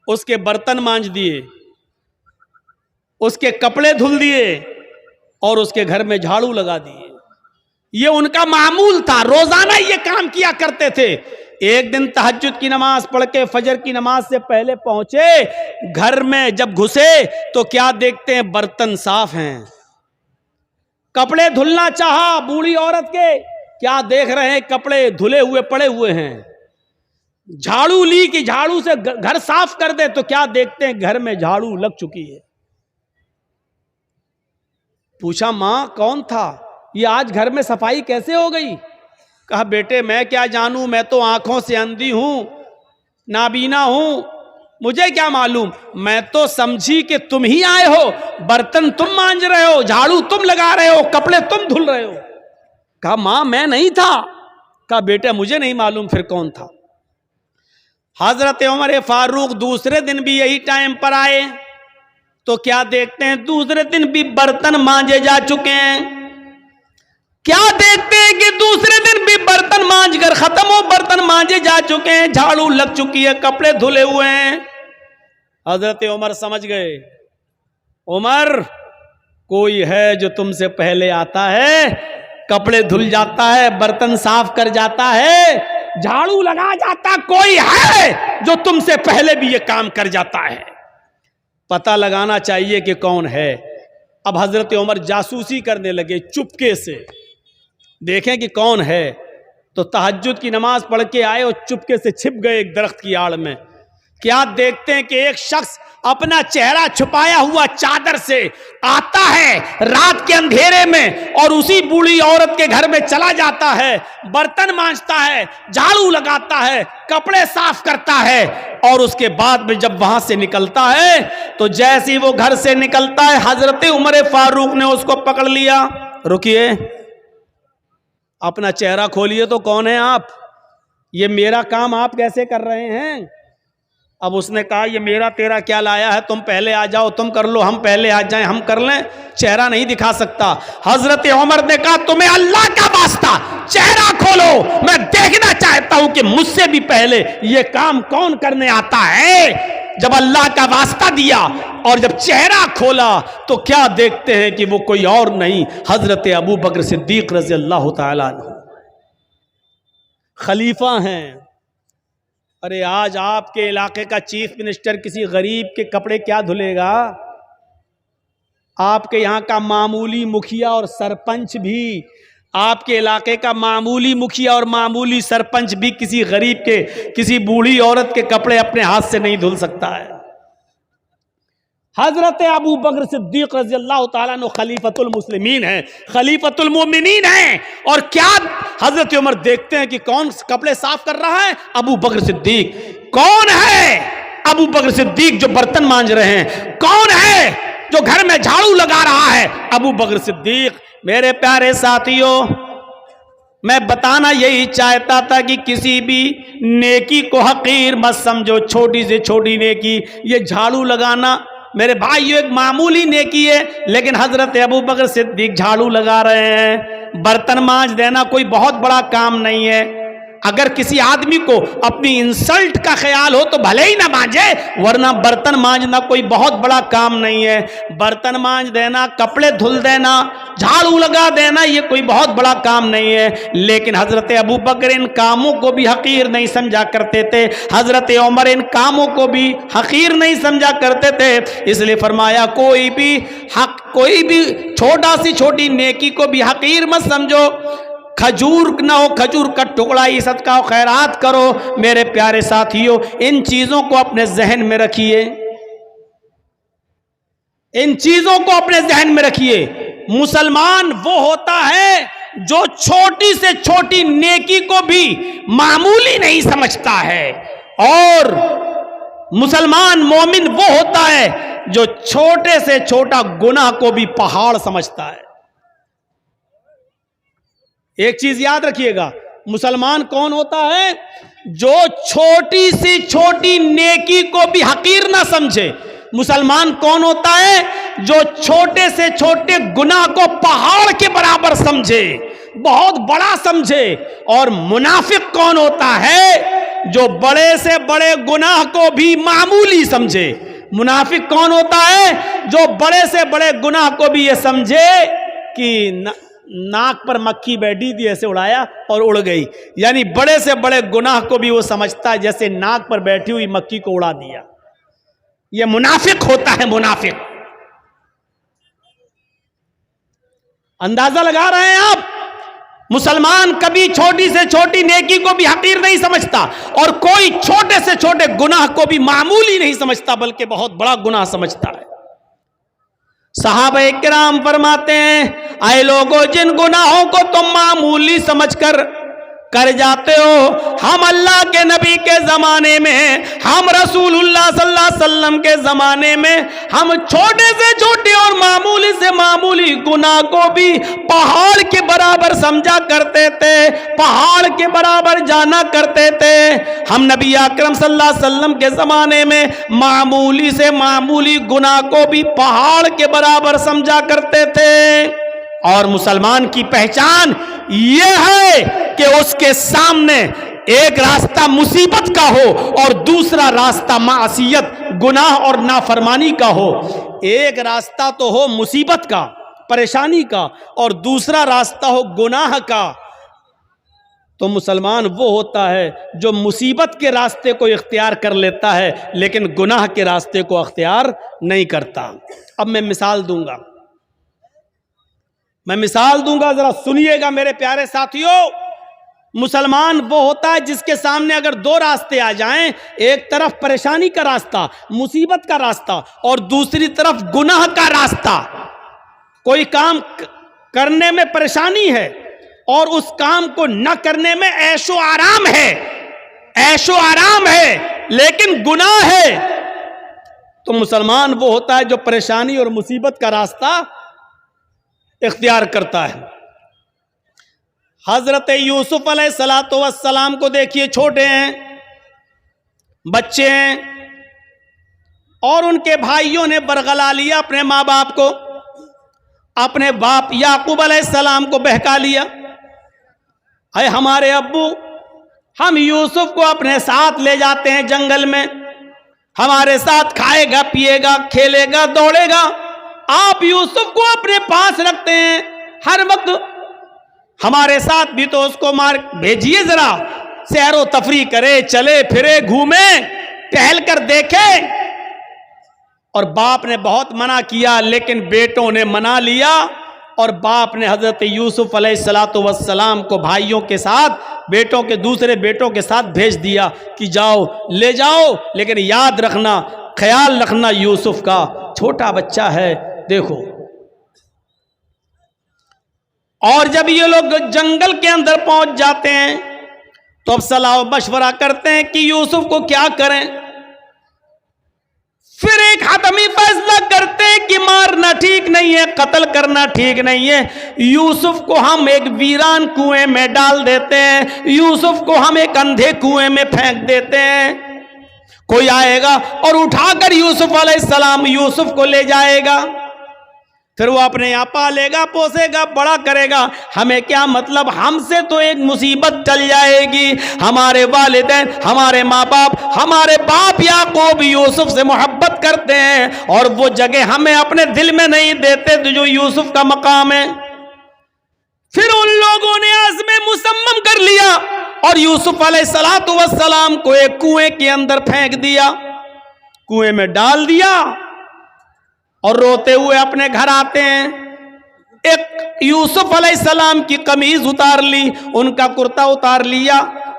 اس کے برتن مانج دیے، اس کے کپڑے دھل دیے اور اس کے گھر میں جھاڑو لگا دیے۔ یہ ان کا معمول تھا، روزانہ یہ کام کیا کرتے تھے۔ ایک دن تہجد کی نماز پڑھ کے فجر کی نماز سے پہلے پہنچے، گھر میں جب گھسے تو کیا دیکھتے ہیں؟ برتن صاف ہیں، کپڑے دھلنا چاہا بوڑھی عورت کے، کیا دیکھ رہے ہیں؟ کپڑے دھلے ہوئے پڑے ہوئے ہیں۔ جھاڑو لی کہ جھاڑو سے گھر صاف کر دے تو کیا دیکھتے ہیں؟ گھر میں جھاڑو لگ چکی ہے۔ پوچھا ماں کون تھا؟ یہ آج گھر میں صفائی کیسے ہو گئی؟ کہا بیٹے میں کیا جانوں، میں تو آنکھوں سے اندھی ہوں، نابینا ہوں، مجھے کیا معلوم، میں تو سمجھی کہ تم ہی آئے ہو، برتن تم مانج رہے ہو، جھاڑو تم لگا رہے ہو، کپڑے تم دھل رہے ہو۔ کہا ماں میں نہیں تھا۔ کہا بیٹا مجھے نہیں معلوم پھر کون تھا۔ حضرت عمر فاروق دوسرے دن بھی یہی ٹائم پر آئے تو کیا دیکھتے ہیں؟ دوسرے دن بھی برتن مانجے جا چکے ہیں۔ کیا دیکھتے ہیں کہ دوسرے دن بھی برتن مانج کر ختم ہو، برتن مانجے جا چکے ہیں، جھاڑو لگ چکی ہے، کپڑے دھلے ہوئے ہیں۔ حضرت عمر سمجھ گئے، عمر کوئی ہے جو تم سے پہلے آتا ہے، کپڑے دھل جاتا ہے، برتن صاف کر جاتا ہے، جھاڑو لگا جاتا، کوئی ہے جو تم سے پہلے بھی یہ کام کر جاتا ہے۔ پتہ لگانا چاہیے کہ کون ہے۔ اب حضرت عمر جاسوسی کرنے لگے چپکے سے، دیکھیں کہ کون ہے۔ تو تہجد کی نماز پڑھ کے آئے اور چپکے سے چھپ گئے ایک درخت کی آڑ میں۔ کیا دیکھتے ہیں کہ ایک شخص اپنا چہرہ چھپایا ہوا چادر سے آتا ہے رات کے اندھیرے میں اور اسی بوڑھی عورت کے گھر میں چلا جاتا ہے, برتن مانجتا ہے, جھاڑو لگاتا ہے, کپڑے صاف کرتا ہے, اور اس کے بعد میں جب وہاں سے نکلتا ہے تو جیسے ہی وہ گھر سے نکلتا ہے حضرت عمر فاروق نے اس کو پکڑ لیا, رکیے, اپنا چہرہ کھولیے تو کون ہیں آپ, یہ میرا کام آپ کیسے کر رہے ہیں؟ اب اس نے کہا یہ میرا تیرا کیا لایا ہے, تم پہلے آ جاؤ, تم کر لو, ہم پہلے آ جائیں, ہم کر لیں, چہرہ نہیں دکھا سکتا. حضرت عمر نے کہا تمہیں اللہ کا واسطہ چہرہ کھولو, میں دیکھنا چاہتا ہوں کہ مجھ سے بھی پہلے یہ کام کون کرنے آتا ہے. جب اللہ کا واسطہ دیا اور جب چہرہ کھولا تو کیا دیکھتے ہیں کہ وہ کوئی اور نہیں, حضرت ابو بکر صدیق رضی اللہ تعالیٰ عنہ خلیفہ ہیں. ارے آج آپ کے علاقے کا چیف منسٹر کسی غریب کے کپڑے کیا دھلے گا؟ آپ کے یہاں کا معمولی مکھیا اور سرپنچ بھی, آپ کے علاقے کا معمولی مکھیا اور معمولی سرپنچ بھی کسی غریب کے, کسی بوڑھی عورت کے کپڑے اپنے ہاتھ سے نہیں دھل سکتا ہے. حضرت ابو بکر صدیق رضی اللہ تعالیٰ عنہ خلیفۃ المسلمین ہیں, خلیفۃ المومنین ہیں, اور کیا حضرت عمر دیکھتے ہیں کہ کون کپڑے صاف کر رہا ہے؟ ابو بکر صدیق. کون ہے ابو بکر صدیق جو برتن مانج رہے ہیں؟ کون ہے جو گھر میں جھاڑو لگا رہا ہے؟ ابو بکر صدیق. میرے پیارے ساتھیوں, میں بتانا یہی چاہتا تھا کہ کسی بھی نیکی کو حقیر مت سمجھو, چھوٹی سے چھوٹی نیکی, یہ جھاڑو لگانا میرے بھائیو ایک معمولی نیکی ہے, لیکن حضرت ابو بکر صدیق جھاڑو لگا رہے ہیں. برتن مانج دینا کوئی بہت بڑا کام نہیں ہے. اگر کسی آدمی کو اپنی انسلٹ کا خیال ہو تو بھلے ہی نہ مانجے, ورنہ برتن مانجنا کوئی بہت بڑا کام نہیں ہے. برتن مانج دینا, کپڑے دھل دینا, جھاڑو لگا دینا, یہ کوئی بہت بڑا کام نہیں ہے. لیکن حضرت ابو بکر ان کاموں کو بھی حقیر نہیں سمجھا کرتے تھے, حضرت عمر ان کاموں کو بھی حقیر نہیں سمجھا کرتے تھے. اس لیے فرمایا کوئی بھی چھوٹا سی چھوٹی نیکی کو بھی حقیر مت سمجھو. کھجور نہ ہو, کھجور کا ٹکڑا ہی صدقہ و خیرات کرو. میرے پیارے ساتھیوں, ان چیزوں کو اپنے ذہن میں رکھیے, ان چیزوں کو اپنے ذہن میں رکھیے. مسلمان وہ ہوتا ہے جو چھوٹی سے چھوٹی نیکی کو بھی معمولی نہیں سمجھتا ہے, اور مسلمان مومن وہ ہوتا ہے جو چھوٹے سے چھوٹا گناہ کو بھی پہاڑ سمجھتا ہے. ایک چیز یاد رکھیے گا, مسلمان کون ہوتا ہے جو چھوٹی سی چھوٹی نیکی کو بھی حقیر نہ سمجھے. مسلمان کون ہوتا ہے جو چھوٹے سے چھوٹے گناہ کو پہاڑ کے برابر سمجھے, بہت بڑا سمجھے. اور منافق کون ہوتا ہے جو بڑے سے بڑے گناہ کو بھی معمولی سمجھے. منافق کون ہوتا ہے جو بڑے سے بڑے گناہ کو بھی یہ سمجھے کہ ناک پر مکھی بیٹھی تھی ایسے اڑایا اور اڑ گئی, یعنی بڑے سے بڑے گناہ کو بھی وہ سمجھتا ہے جیسے ناک پر بیٹھی ہوئی مکھی کو اڑا دیا. یہ منافق ہوتا ہے, منافق. اندازہ لگا رہے ہیں آپ؟ مسلمان کبھی چھوٹی سے چھوٹی نیکی کو بھی حقیر نہیں سمجھتا, اور کوئی چھوٹے سے چھوٹے گناہ کو بھی معمولی نہیں سمجھتا بلکہ بہت بڑا گناہ سمجھتا ہے. صحابہ کرام فرماتے ہیں, اے لوگوں جن گناہوں کو تم معمولی سمجھ کر جاتے ہو, ہم اللہ کے نبی کے زمانے میں, ہم رسول اللہ صلی اللہ علیہ وسلم کے زمانے میں, ہم چھوٹے سے چھوٹے اور معمولی سے معمولی گناہ کو بھی پہاڑ کے برابر سمجھا کرتے تھے, پہاڑ کے برابر جانا کرتے تھے. ہم نبی اکرم صلی اللہ علیہ وسلم کے زمانے میں معمولی سے معمولی گناہ کو بھی پہاڑ کے برابر سمجھا کرتے تھے. اور مسلمان کی پہچان یہ ہے کہ اس کے سامنے ایک راستہ مصیبت کا ہو اور دوسرا راستہ معصیت, گناہ اور نافرمانی کا ہو. ایک راستہ تو ہو مصیبت کا, پریشانی کا, اور دوسرا راستہ ہو گناہ کا. تو مسلمان وہ ہوتا ہے جو مصیبت کے راستے کو اختیار کر لیتا ہے لیکن گناہ کے راستے کو اختیار نہیں کرتا. اب میں مثال دوں گا, ذرا سنیے گا میرے پیارے ساتھیوں. مسلمان وہ ہوتا ہے جس کے سامنے اگر دو راستے آ جائیں، ایک طرف پریشانی کا راستہ، مصیبت کا راستہ، اور دوسری طرف گناہ کا راستہ. کوئی کام کرنے میں پریشانی ہے اور اس کام کو نہ کرنے میں عیش و آرام ہے، عیش و آرام ہے لیکن گناہ ہے، تو مسلمان وہ ہوتا ہے جو پریشانی اور مصیبت کا راستہ اختیار کرتا ہے. حضرت یوسف علیہ السلام کو دیکھیے، چھوٹے ہیں، بچے ہیں، اور ان کے بھائیوں نے برگلا لیا اپنے ماں باپ کو، اپنے باپ یعقوب علیہ السلام کو بہکا لیا. اے ہمارے ابو، ہم یوسف کو اپنے ساتھ لے جاتے ہیں جنگل میں، ہمارے ساتھ کھائے گا، پیے گا، کھیلے گا، دوڑے گا، آپ یوسف کو اپنے پاس رکھتے ہیں ہر وقت، ہمارے ساتھ بھی تو اس کو مار بھیجیے، ذرا سیر و تفریح کرے، چلے پھرے، گھومے، ٹہل کر دیکھے. اور باپ نے بہت منع کیا لیکن بیٹوں نے منا لیا، اور باپ نے حضرت یوسف علیہ السلام کو بھائیوں کے ساتھ، بیٹوں کے دوسرے بیٹوں کے ساتھ بھیج دیا کہ جاؤ، لے جاؤ، لیکن یاد رکھنا، خیال رکھنا یوسف کا، چھوٹا بچہ ہے. دیکھو، اور جب یہ لوگ جنگل کے اندر پہنچ جاتے ہیں تو اب صلاح و مشورہ کرتے ہیں کہ یوسف کو کیا کریں. پھر ایک حتمی فیصلہ کرتے ہیں کہ مارنا ٹھیک نہیں ہے، قتل کرنا ٹھیک نہیں ہے، یوسف کو ہم ایک ویران کنویں میں ڈال دیتے ہیں، یوسف کو ہم ایک اندھے کنویں میں پھینک دیتے ہیں، کوئی آئے گا اور اٹھا کر یوسف علیہ السلام یوسف کو لے جائے گا، پھر وہ اپنے یہاں پالے گا، پوسے گا، بڑا کرے گا. ہمیں کیا مطلب، ہم سے تو ایک مصیبت ٹل جائے گی. ہمارے والدین، ہمارے ماں باپ، ہمارے باپ یعقوب یوسف سے محبت کرتے ہیں اور وہ جگہ ہمیں اپنے دل میں نہیں دیتے جو یوسف کا مقام ہے. پھر ان لوگوں نے عزم مصمم کر لیا اور یوسف علیہ السلام کو ایک کنویں کے اندر پھینک دیا، کنویں میں ڈال دیا، اور روتے ہوئے اپنے گھر آتے ہیں. ایک یوسف علیہ السلام کی قمیض اتار لی، ان کا کرتا اتار لیا،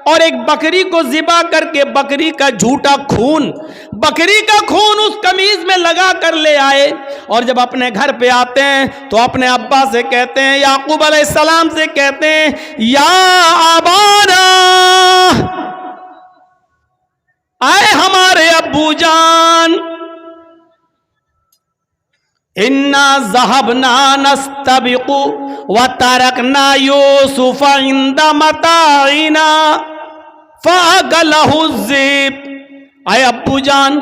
اور ایک بکری کو ذبح کر کے بکری کا جھوٹا خون، بکری کا خون اس قمیض میں لگا کر لے آئے. اور جب اپنے گھر پہ آتے ہیں تو اپنے ابا سے کہتے ہیں، یعقوب علیہ السلام سے کہتے ہیں، یا ابانا، آئے ہمارے ابو جان، انا ذهبنا نستبق وتركنا يوسف عند متاعنا فاكله الذئب. اے ابو جان،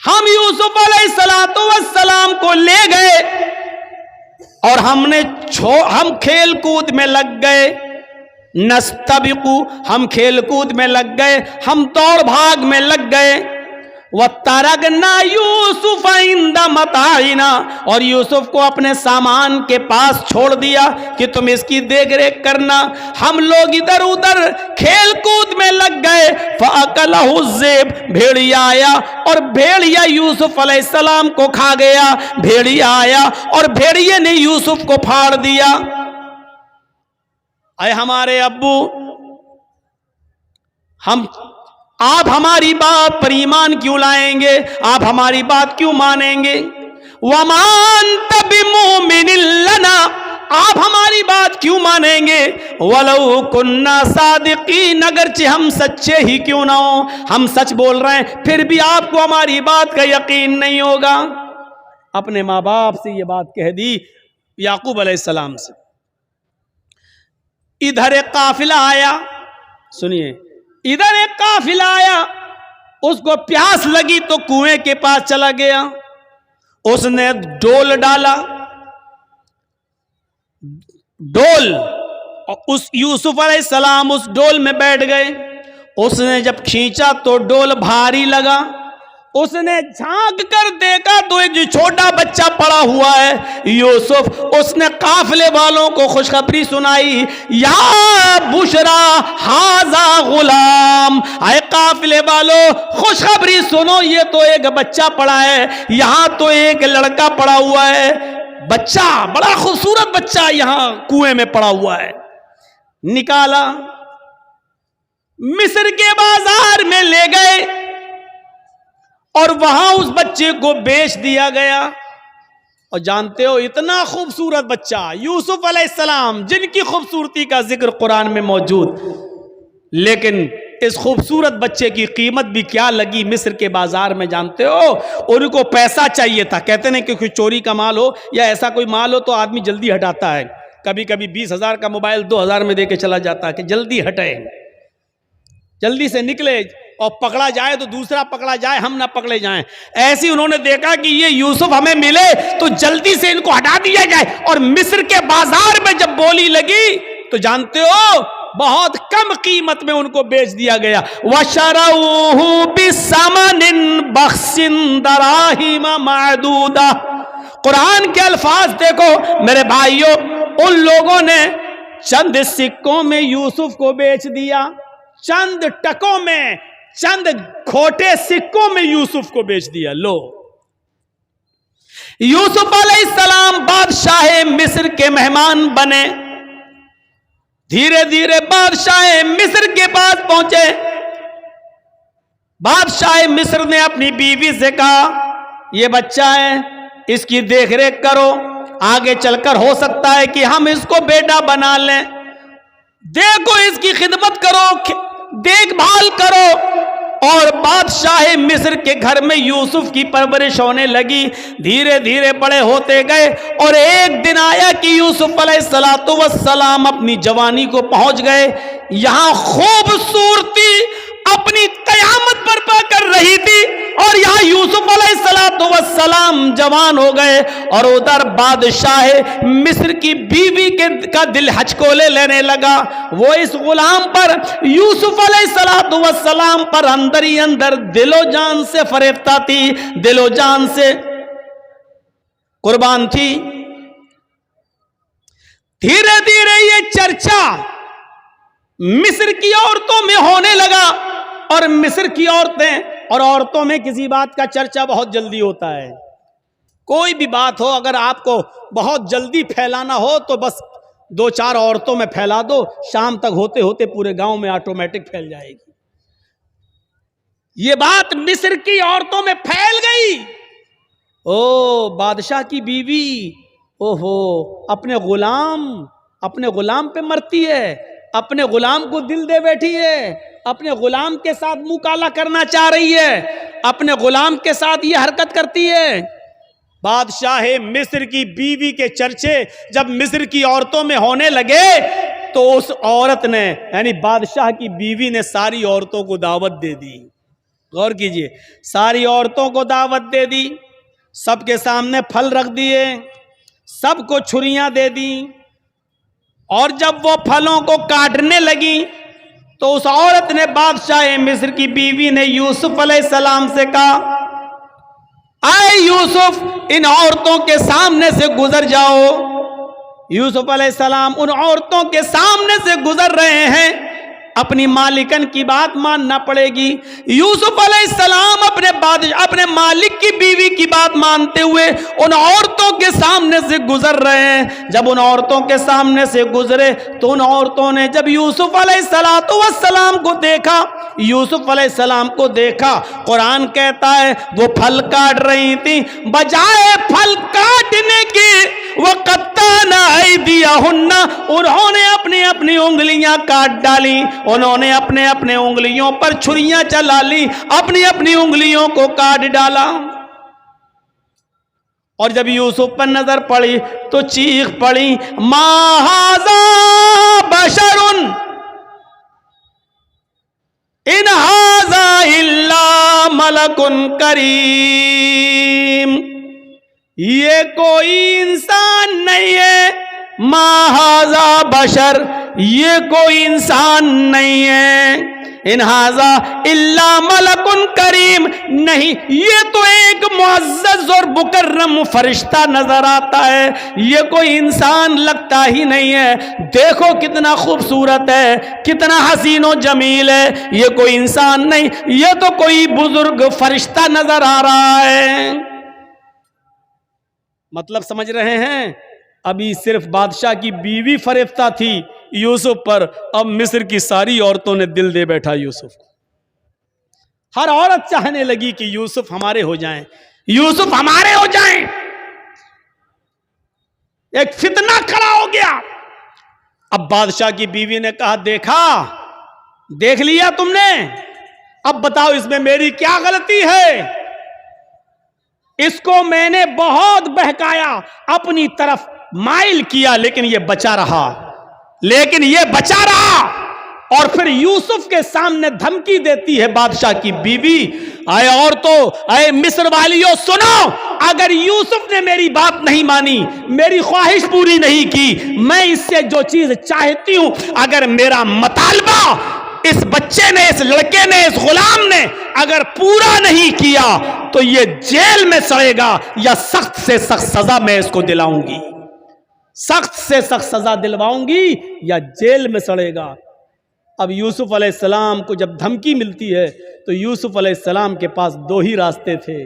ہم یوسف علیہ السلام کو لے گئے اور ہم کھیل کود میں لگ گئے، نستبق، ہم کھیل کود میں لگ گئے، ہم دوڑ بھاگ میں لگ گئے، وَتَرَكْنَا يُوسُفَ عِنْدَ مَتَاعِنَا، اور یوسف کو اپنے سامان کے پاس چھوڑ دیا کہ تم اس کی دیکھ ریکھ کرنا. ہم لوگ ادھر ادھر کھیل کود میں لگ گئے، فَأَكَلَهُ الذِّئْبُ، بھیڑیا آیا اور بھیڑیا یوسف علیہ السلام کو کھا گیا. بھیڑیا آیا اور بھیڑیے نے یوسف کو پھاڑ دیا. اے ہمارے ابو، آپ ہماری بات پر ایمان کیوں لائیں گے؟ آپ ہماری بات کیوں مانیں گے؟ وَمَا أَنْتَ بِمُؤْمِنٍ لَنَا، آپ ہماری بات کیوں مانیں گے؟ وَلَوْ كُنَّا صَادِقِينَ، اگرچہ ہم سچے ہی کیوں نہ ہوں، ہم سچ بول رہے ہیں پھر بھی آپ کو ہماری بات کا یقین نہیں ہوگا. اپنے ماں باپ سے یہ بات کہہ دی یعقوب علیہ السلام سے. ادھر ایک قافلہ آیا، سنیے، ادھر ایک قافلہ آیا، اس کو پیاس لگی تو کنویں کے پاس چلا گیا، اس نے ڈول ڈالا، ڈول، اور اس یوسف علیہ السلام اس ڈول میں بیٹھ گئے. اس نے جب کھینچا تو ڈول بھاری لگا، اس نے جھانک کر دیکھا تو ایک جو چھوٹا بچہ پڑا ہوا ہے یوسف. اس نے قافلے والوں کو خوشخبری سنائی، یا بشرا ھذا غلام، اے قافلے والوں خوشخبری سنو، یہ تو ایک بچہ پڑا ہے، یہاں تو ایک لڑکا پڑا ہوا ہے، بچہ، بڑا خوبصورت بچہ یہاں کنویں میں پڑا ہوا ہے. نکالا, مصر کے بازار میں لے گئے اور وہاں اس بچے کو بیچ دیا گیا. اور جانتے ہو اتنا خوبصورت بچہ یوسف علیہ السلام, جن کی خوبصورتی کا ذکر قرآن میں موجود, لیکن اس خوبصورت بچے کی قیمت بھی کیا لگی مصر کے بازار میں. جانتے ہو ان کو پیسہ چاہیے تھا. کہتے نہیں کہ کوئی چوری کا مال ہو یا ایسا کوئی مال ہو تو آدمی جلدی ہٹاتا ہے. کبھی کبھی 20,000 کا موبائل 2,000 میں دے کے چلا جاتا ہے کہ جلدی ہٹے, جلدی سے نکلے, اور پکڑا جائے تو دوسرا پکڑا جائے, ہم نہ پکڑے جائیں. ایسی انہوں نے دیکھا کہ یہ یوسف ہمیں ملے تو جلدی سے ان کو ہٹا دیا جائے. اور مصر کے بازار میں جب بولی لگی تو جانتے ہو بہت کم قیمت میں ان کو بیچ دیا گیا. وَشَرَوْهُ بِثَمَنٍ بَخْسٍ دَرَاهِمَ مَعْدُودَةٍ. قرآن کے الفاظ دیکھو میرے بھائیوں, ان لوگوں نے چند سکوں میں یوسف کو بیچ دیا, چند ٹکوں میں, چند کھوٹے سکوں میں یوسف کو بیچ دیا. لو, یوسف علیہ السلام بادشاہ مصر کے مہمان بنے. دھیرے دھیرے بادشاہ مصر کے پاس پہنچے. بادشاہ مصر نے اپنی بیوی سے کہا یہ بچہ ہے, اس کی دیکھ ریکھ کرو, آگے چل کر ہو سکتا ہے کہ ہم اس کو بیٹا بنا لیں. دیکھو اس کی خدمت کرو, دیکھ بھال کرو. اور بادشاہ مصر کے گھر میں یوسف کی پرورش ہونے لگی. دھیرے دھیرے بڑے ہوتے گئے اور ایک دن آیا کہ یوسف علیہ السلام اپنی جوانی کو پہنچ گئے. یہاں خوبصورتی اپنی قیامت برپا کر رہی تھی اور یہاں یوسف علیہ السلام جوان ہو گئے. اور ادھر بادشاہ مصر کی بیوی کا دل ہچکولے لینے لگا. وہ اس غلام پر, یوسف علیہ السلام پر اندر ہی اندر دل و جان سے فریفتہ تھی, دل و جان سے قربان تھی. دھیرے دھیرے یہ چرچا مصر کی عورتوں میں ہونے لگا. اور مصر کی عورتیں, اور عورتوں میں کسی بات کا چرچا بہت جلدی ہوتا ہے. کوئی بھی بات ہو اگر آپ کو بہت جلدی پھیلانا ہو تو بس 2-4 عورتوں میں پھیلا دو, شام تک ہوتے ہوتے پورے گاؤں میں آٹومیٹک پھیل جائے گی. یہ بات مصر کی عورتوں میں پھیل گئی. او بادشاہ کی بیوی, اوہو اپنے غلام پہ مرتی ہے, اپنے غلام کو دل دے بیٹھی ہے, اپنے غلام کے ساتھ منہ کالا کرنا چاہ رہی ہے, اپنے غلام کے ساتھ یہ حرکت کرتی ہے. بادشاہ مصر کی بیوی کے چرچے جب مصر کی عورتوں میں ہونے لگے تو اس عورت نے, یعنی بادشاہ کی بیوی نے ساری عورتوں کو دعوت دے دی. غور کیجئے, ساری عورتوں کو دعوت دے دی, سب کے سامنے پھل رکھ دیے, سب کو چھریاں دے دی. اور جب وہ پھلوں کو کاٹنے لگی تو اس عورت نے, بادشاہ مصر کی بیوی نے یوسف علیہ السلام سے کہا اے یوسف ان عورتوں کے سامنے سے گزر جاؤ. یوسف علیہ السلام ان عورتوں کے سامنے سے گزر رہے ہیں, اپنی مالکن کی بات ماننا پڑے گی. یوسف علیہ السلام اپنے مالک کی بیوی کی بات مانتے ہوئے ان عورتوں کے سامنے سے گزر رہے ہیں. جب ان عورتوں کے سامنے سے گزرے تو ان عورتوں نے جب یوسف علیہ السلام کو دیکھا, یوسف علیہ السلام کو دیکھا, قرآن کہتا ہے وہ پھل کاٹ رہی تھی, بجائے پھل کاٹنے کی وَقَطَّعْنَ أَيْدِيَهُنَّ, انہوں نے اپنی انگلیاں کاٹ ڈالی, انہوں نے اپنے انگلیوں پر چھریاں چلا لی, اپنی انگلیوں کو کاٹ ڈالا. اور جب یوسف پر نظر پڑی تو چیخ پڑی مَا هَذَا بَشَرٌ إِنْ هَذَا إِلَّا مَلَكٌ كَرِيمٌ. یہ کوئی انسان نہیں ہے, مَا هَذَا بَشَر, یہ کوئی انسان نہیں ہے, ان هَذَا إِلَّا مَلَكٌ کریم, نہیں یہ تو ایک معزز اور مکرم فرشتہ نظر آتا ہے, یہ کوئی انسان لگتا ہی نہیں ہے. دیکھو کتنا خوبصورت ہے, کتنا حسین و جمیل ہے, یہ کوئی انسان نہیں, یہ تو کوئی بزرگ فرشتہ نظر آ رہا ہے. مطلب سمجھ رہے ہیں؟ ابھی صرف بادشاہ کی بیوی فریفتہ تھی یوسف پر، اب مصر کی ساری عورتوں نے دل دے بیٹھا یوسف کو. ہر عورت چاہنے لگی کہ یوسف ہمارے ہو جائیں، یوسف ہمارے ہو جائیں. ایک فتنہ کھڑا ہو گیا. اب بادشاہ کی بیوی نے کہا دیکھا، دیکھ لیا تم نے، اب بتاؤ اس میں میری کیا غلطی ہے؟ اس کو میں نے بہت بہکایا، اپنی طرف مائل کیا، لیکن یہ بچا رہا. اور پھر یوسف کے سامنے دھمکی دیتی ہے بادشاہ کی بیوی، اے عورتوں، اے مصر والیوں سنو، اگر یوسف نے میری بات نہیں مانی، میری خواہش پوری نہیں کی، میں اس سے جو چیز چاہتی ہوں، اگر میرا مطالبہ اس بچے نے، اس لڑکے نے، اس غلام نے اگر پورا نہیں کیا تو یہ جیل میں سڑے گا، یا سخت سے سخت سزا میں اس کو دلاؤں گی، سخت سے سخت سزا دلواؤں گی یا جیل میں سڑے گا. اب یوسف علیہ السلام کو جب دھمکی ملتی ہے تو یوسف علیہ السلام کے پاس دو ہی راستے تھے.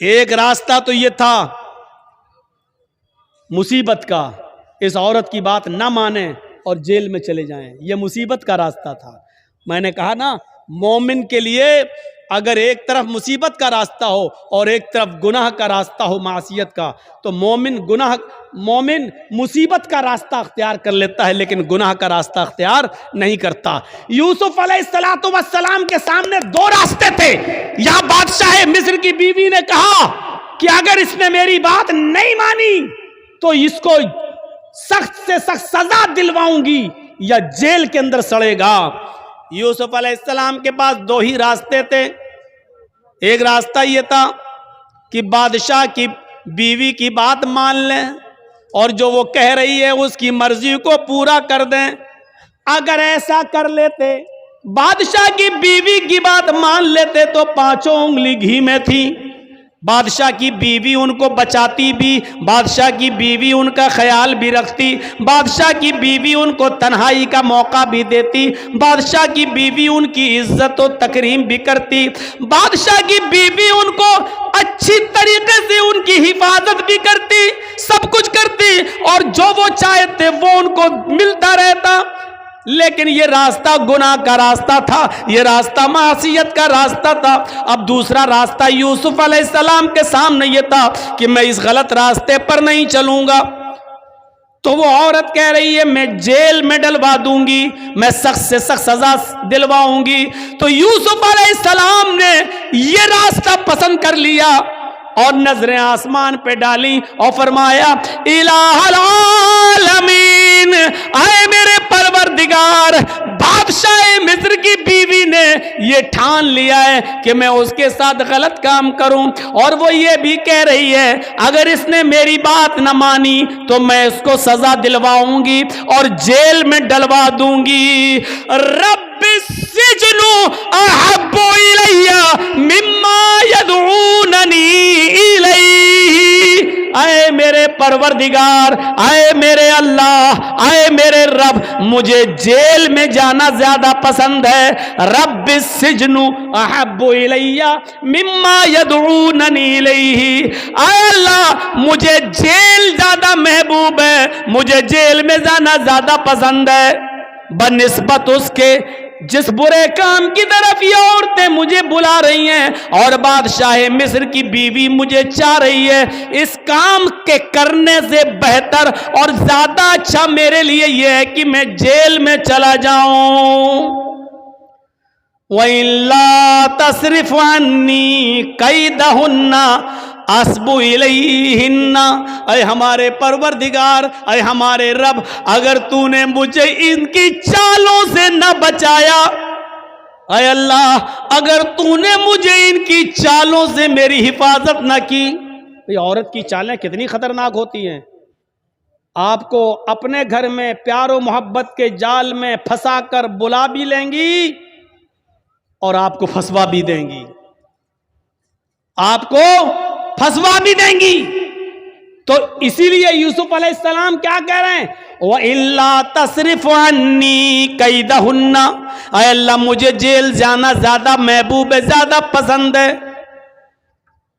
ایک راستہ تو یہ تھا مصیبت کا، اس عورت کی بات نہ مانیں اور جیل میں چلے جائیں، یہ مصیبت کا راستہ تھا. میں نے کہا نا، مومن کے لیے اگر ایک طرف مصیبت کا راستہ ہو اور ایک طرف گناہ کا راستہ ہو، معصیت کا، تو مومن مصیبت کا راستہ اختیار کر لیتا ہے لیکن گناہ کا راستہ اختیار نہیں کرتا. یوسف علیہ السلام کے سامنے دو راستے تھے. یا بادشاہ مصر کی بیوی نے کہا کہ اگر اس نے میری بات نہیں مانی تو اس کو سخت سے سخت سزا دلواؤں گی یا جیل کے اندر سڑے گا. یوسف علیہ السلام کے پاس دو ہی راستے تھے. ایک راستہ یہ تھا کہ بادشاہ کی بیوی کی بات مان لیں اور جو وہ کہہ رہی ہے اس کی مرضی کو پورا کر دیں. اگر ایسا کر لیتے، بادشاہ کی بیوی کی بات مان لیتے تو پانچوں انگلی گھی میں تھی. بادشاہ کی بیوی ان کو بچاتی بھی، بادشاہ کی بیوی ان کا خیال بھی رکھتی، بادشاہ کی بیوی ان کو تنہائی کا موقع بھی دیتی، بادشاہ کی بیوی ان کی عزت و تکریم بھی کرتی، بادشاہ کی بیوی ان کو اچھی طریقے سے ان کی حفاظت بھی کرتی، سب کچھ کرتی، اور جو وہ چاہتے وہ ان کو ملتا رہتا. لیکن یہ راستہ گناہ کا راستہ تھا، یہ راستہ معصیت کا راستہ تھا. اب دوسرا راستہ یوسف علیہ السلام کے سامنے یہ تھا کہ میں اس غلط راستے پر نہیں چلوں گا. تو وہ عورت کہہ رہی ہے میں جیل میں ڈلوا دوں گی، میں سخت سے سخت سزا دلواؤں گی. تو یوسف علیہ السلام نے یہ راستہ پسند کر لیا اور نظریں آسمان پہ ڈالی اور فرمایا الہ العالمین، اے میرے پروردگار، بادشاہ مصر کی بیوی نے یہ ٹھان لیا ہے کہ میں اس کے ساتھ غلط کام کروں، اور وہ یہ بھی کہہ رہی ہے اگر اس نے میری بات نہ مانی تو میں اس کو سزا دلواؤں گی اور جیل میں ڈلوا دوں گی. رب السجن احب الی مما یدعوننی الیہ، اے میرے پروردگار، اے میرے اللہ، اے میرے رب، مجھے جیل میں جانا زیادہ پسند ہے. رب السجن احب الی مما یدعوننی الیہ، اے اللہ مجھے جیل زیادہ محبوب ہے، مجھے جیل میں جانا زیادہ پسند ہے بنسبت اس کے جس برے کام کی طرف یہ عورتیں مجھے بلا رہی ہیں اور بادشاہ مصر کی بیوی مجھے چاہ رہی ہے. اس کام کے کرنے سے بہتر اور زیادہ اچھا میرے لیے یہ ہے کہ میں جیل میں چلا جاؤں. وَإِلَّا تَصْرِفْ عَنِّي كَيْدَهُنَّ اَصْبُ إِلَيْهِنَّ، اے ہمارے پروردگار، اے ہمارے رب، اگر تو نے مجھے ان کی چالوں سے نہ بچایا، اے اللہ اگر تو نے مجھے ان کی چالوں سے میری حفاظت نہ کی. یہ عورت کی چالیں کتنی خطرناک ہوتی ہیں. آپ کو اپنے گھر میں پیار و محبت کے جال میں پھنسا کر بلا بھی لیں گی اور آپ کو پھنسوا بھی دیں گی، آپ کو پھنسوا بھی دیں گی. تو اسی لیے یوسف علیہ السلام کیا کہہ رہے ہیں؟ وَإِلَّا تَصْرِفْ عَنِّي كَيْدَهُنَّ، اے اللہ مجھے جیل جانا زیادہ محبوب ہے، زیادہ پسند ہے.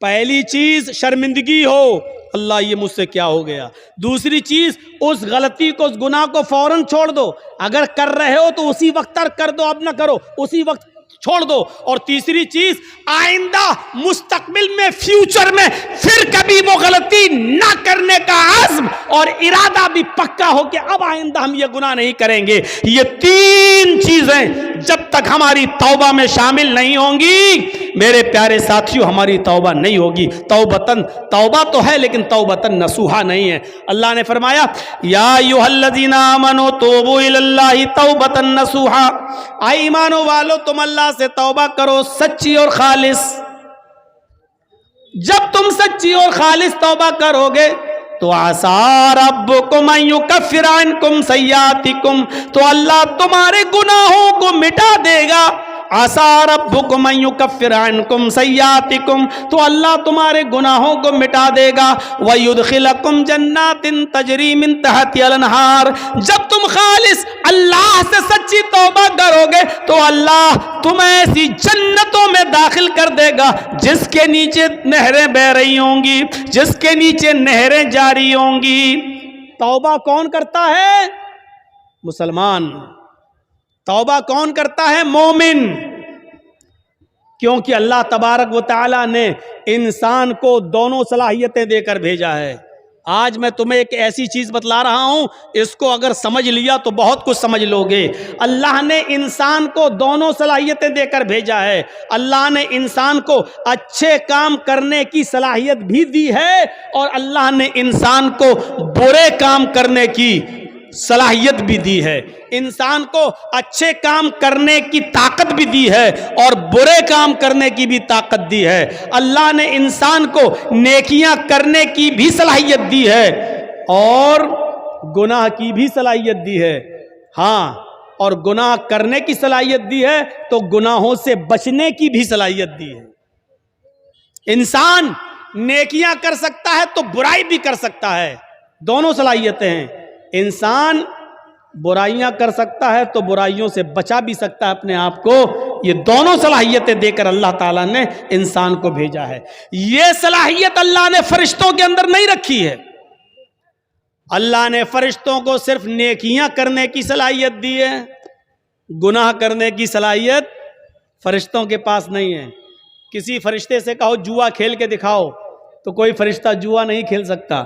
پہلی چیز شرمندگی ہو، اللہ یہ مجھ سے کیا ہو گیا۔ دوسری چیز اس غلطی کو، اس گناہ کو فوراً چھوڑ دو، اگر کر رہے ہو تو اسی وقت ترک کر دو، اب نہ کرو، اسی وقت چھوڑ دو۔ اور تیسری چیز آئندہ مستقبل میں، فیوچر میں پھر کبھی وہ غلطی نہ کرنے کا عزم اور ارادہ بھی پکا ہو کہ اب آئندہ ہم یہ گناہ نہیں کریں گے۔ یہ تین چیزیں جب تک ہماری توبہ میں شامل نہیں ہوں گی میرے پیارے ساتھیوں، ہماری توبہ نہیں ہوگی۔ توبتن، توبہ تو ہے لیکن توبتن نصوحا نہیں ہے۔ اللہ نے فرمایا یا ایھا الذین آمنوا توبوا الی اللہ توبتن نصوحا، اے ایمانو والو تم اللہ سے توبہ کرو سچی اور خالص۔ جب تم سچی اور خالص توبہ کرو گے تو عسیٰ ربکم ان یکفر عنکم سیئاتکم، تو اللہ تمہارے گناہوں کو مٹا دے گا۔ عسیٰ ربکم ان یکفر عنکم سیئاتکم، تو اللہ تمہارے گناہوں کو مٹا دے گا۔ ویدخلکم جنات تجری من تحتہا الانہار، جب تم خالص اللہ سے سچی توبہ کرو گے تو اللہ تمہیں ایسی جنتوں میں داخل کر دے گا جس کے نیچے نہریں بہہ رہی ہوں گی، جس کے نیچے نہریں جاری ہوں گی۔ توبہ کون کرتا ہے؟ مسلمان۔ توبہ کون کرتا ہے؟ مومن۔ کیونکہ اللہ تبارک و تعالیٰ نے انسان کو دونوں صلاحیتیں دے کر بھیجا ہے۔ آج میں تمہیں ایک ایسی چیز بتلا رہا ہوں، اس کو اگر سمجھ لیا تو بہت کچھ سمجھ لو گے۔ اللہ نے انسان کو دونوں صلاحیتیں دے کر بھیجا ہے۔ اللہ نے انسان کو اچھے کام کرنے کی صلاحیت بھی دی ہے اور اللہ نے انسان کو برے کام کرنے کی صلاحیت بھی دی ہے۔ انسان کو اچھے کام کرنے کی طاقت بھی دی ہے اور برے کام کرنے کی بھی طاقت دی ہے۔ اللہ نے انسان کو نیکیاں کرنے کی بھی صلاحیت دی ہے اور گناہ کی بھی صلاحیت دی ہے۔ ہاں، اور گناہ کرنے کی صلاحیت دی ہے تو گناہوں سے بچنے کی بھی صلاحیت دی ہے۔ انسان نیکیاں کر سکتا ہے تو برائی بھی کر سکتا ہے، دونوں صلاحیتیں ہیں۔ انسان برائیاں کر سکتا ہے تو برائیوں سے بچا بھی سکتا ہے اپنے آپ کو۔ یہ دونوں صلاحیتیں دے کر اللہ تعالیٰ نے انسان کو بھیجا ہے۔ یہ صلاحیت اللہ نے فرشتوں کے اندر نہیں رکھی ہے۔ اللہ نے فرشتوں کو صرف نیکیاں کرنے کی صلاحیت دی ہے، گناہ کرنے کی صلاحیت فرشتوں کے پاس نہیں ہے۔ کسی فرشتے سے کہو جوا کھیل کے دکھاؤ تو کوئی فرشتہ جوا نہیں کھیل سکتا۔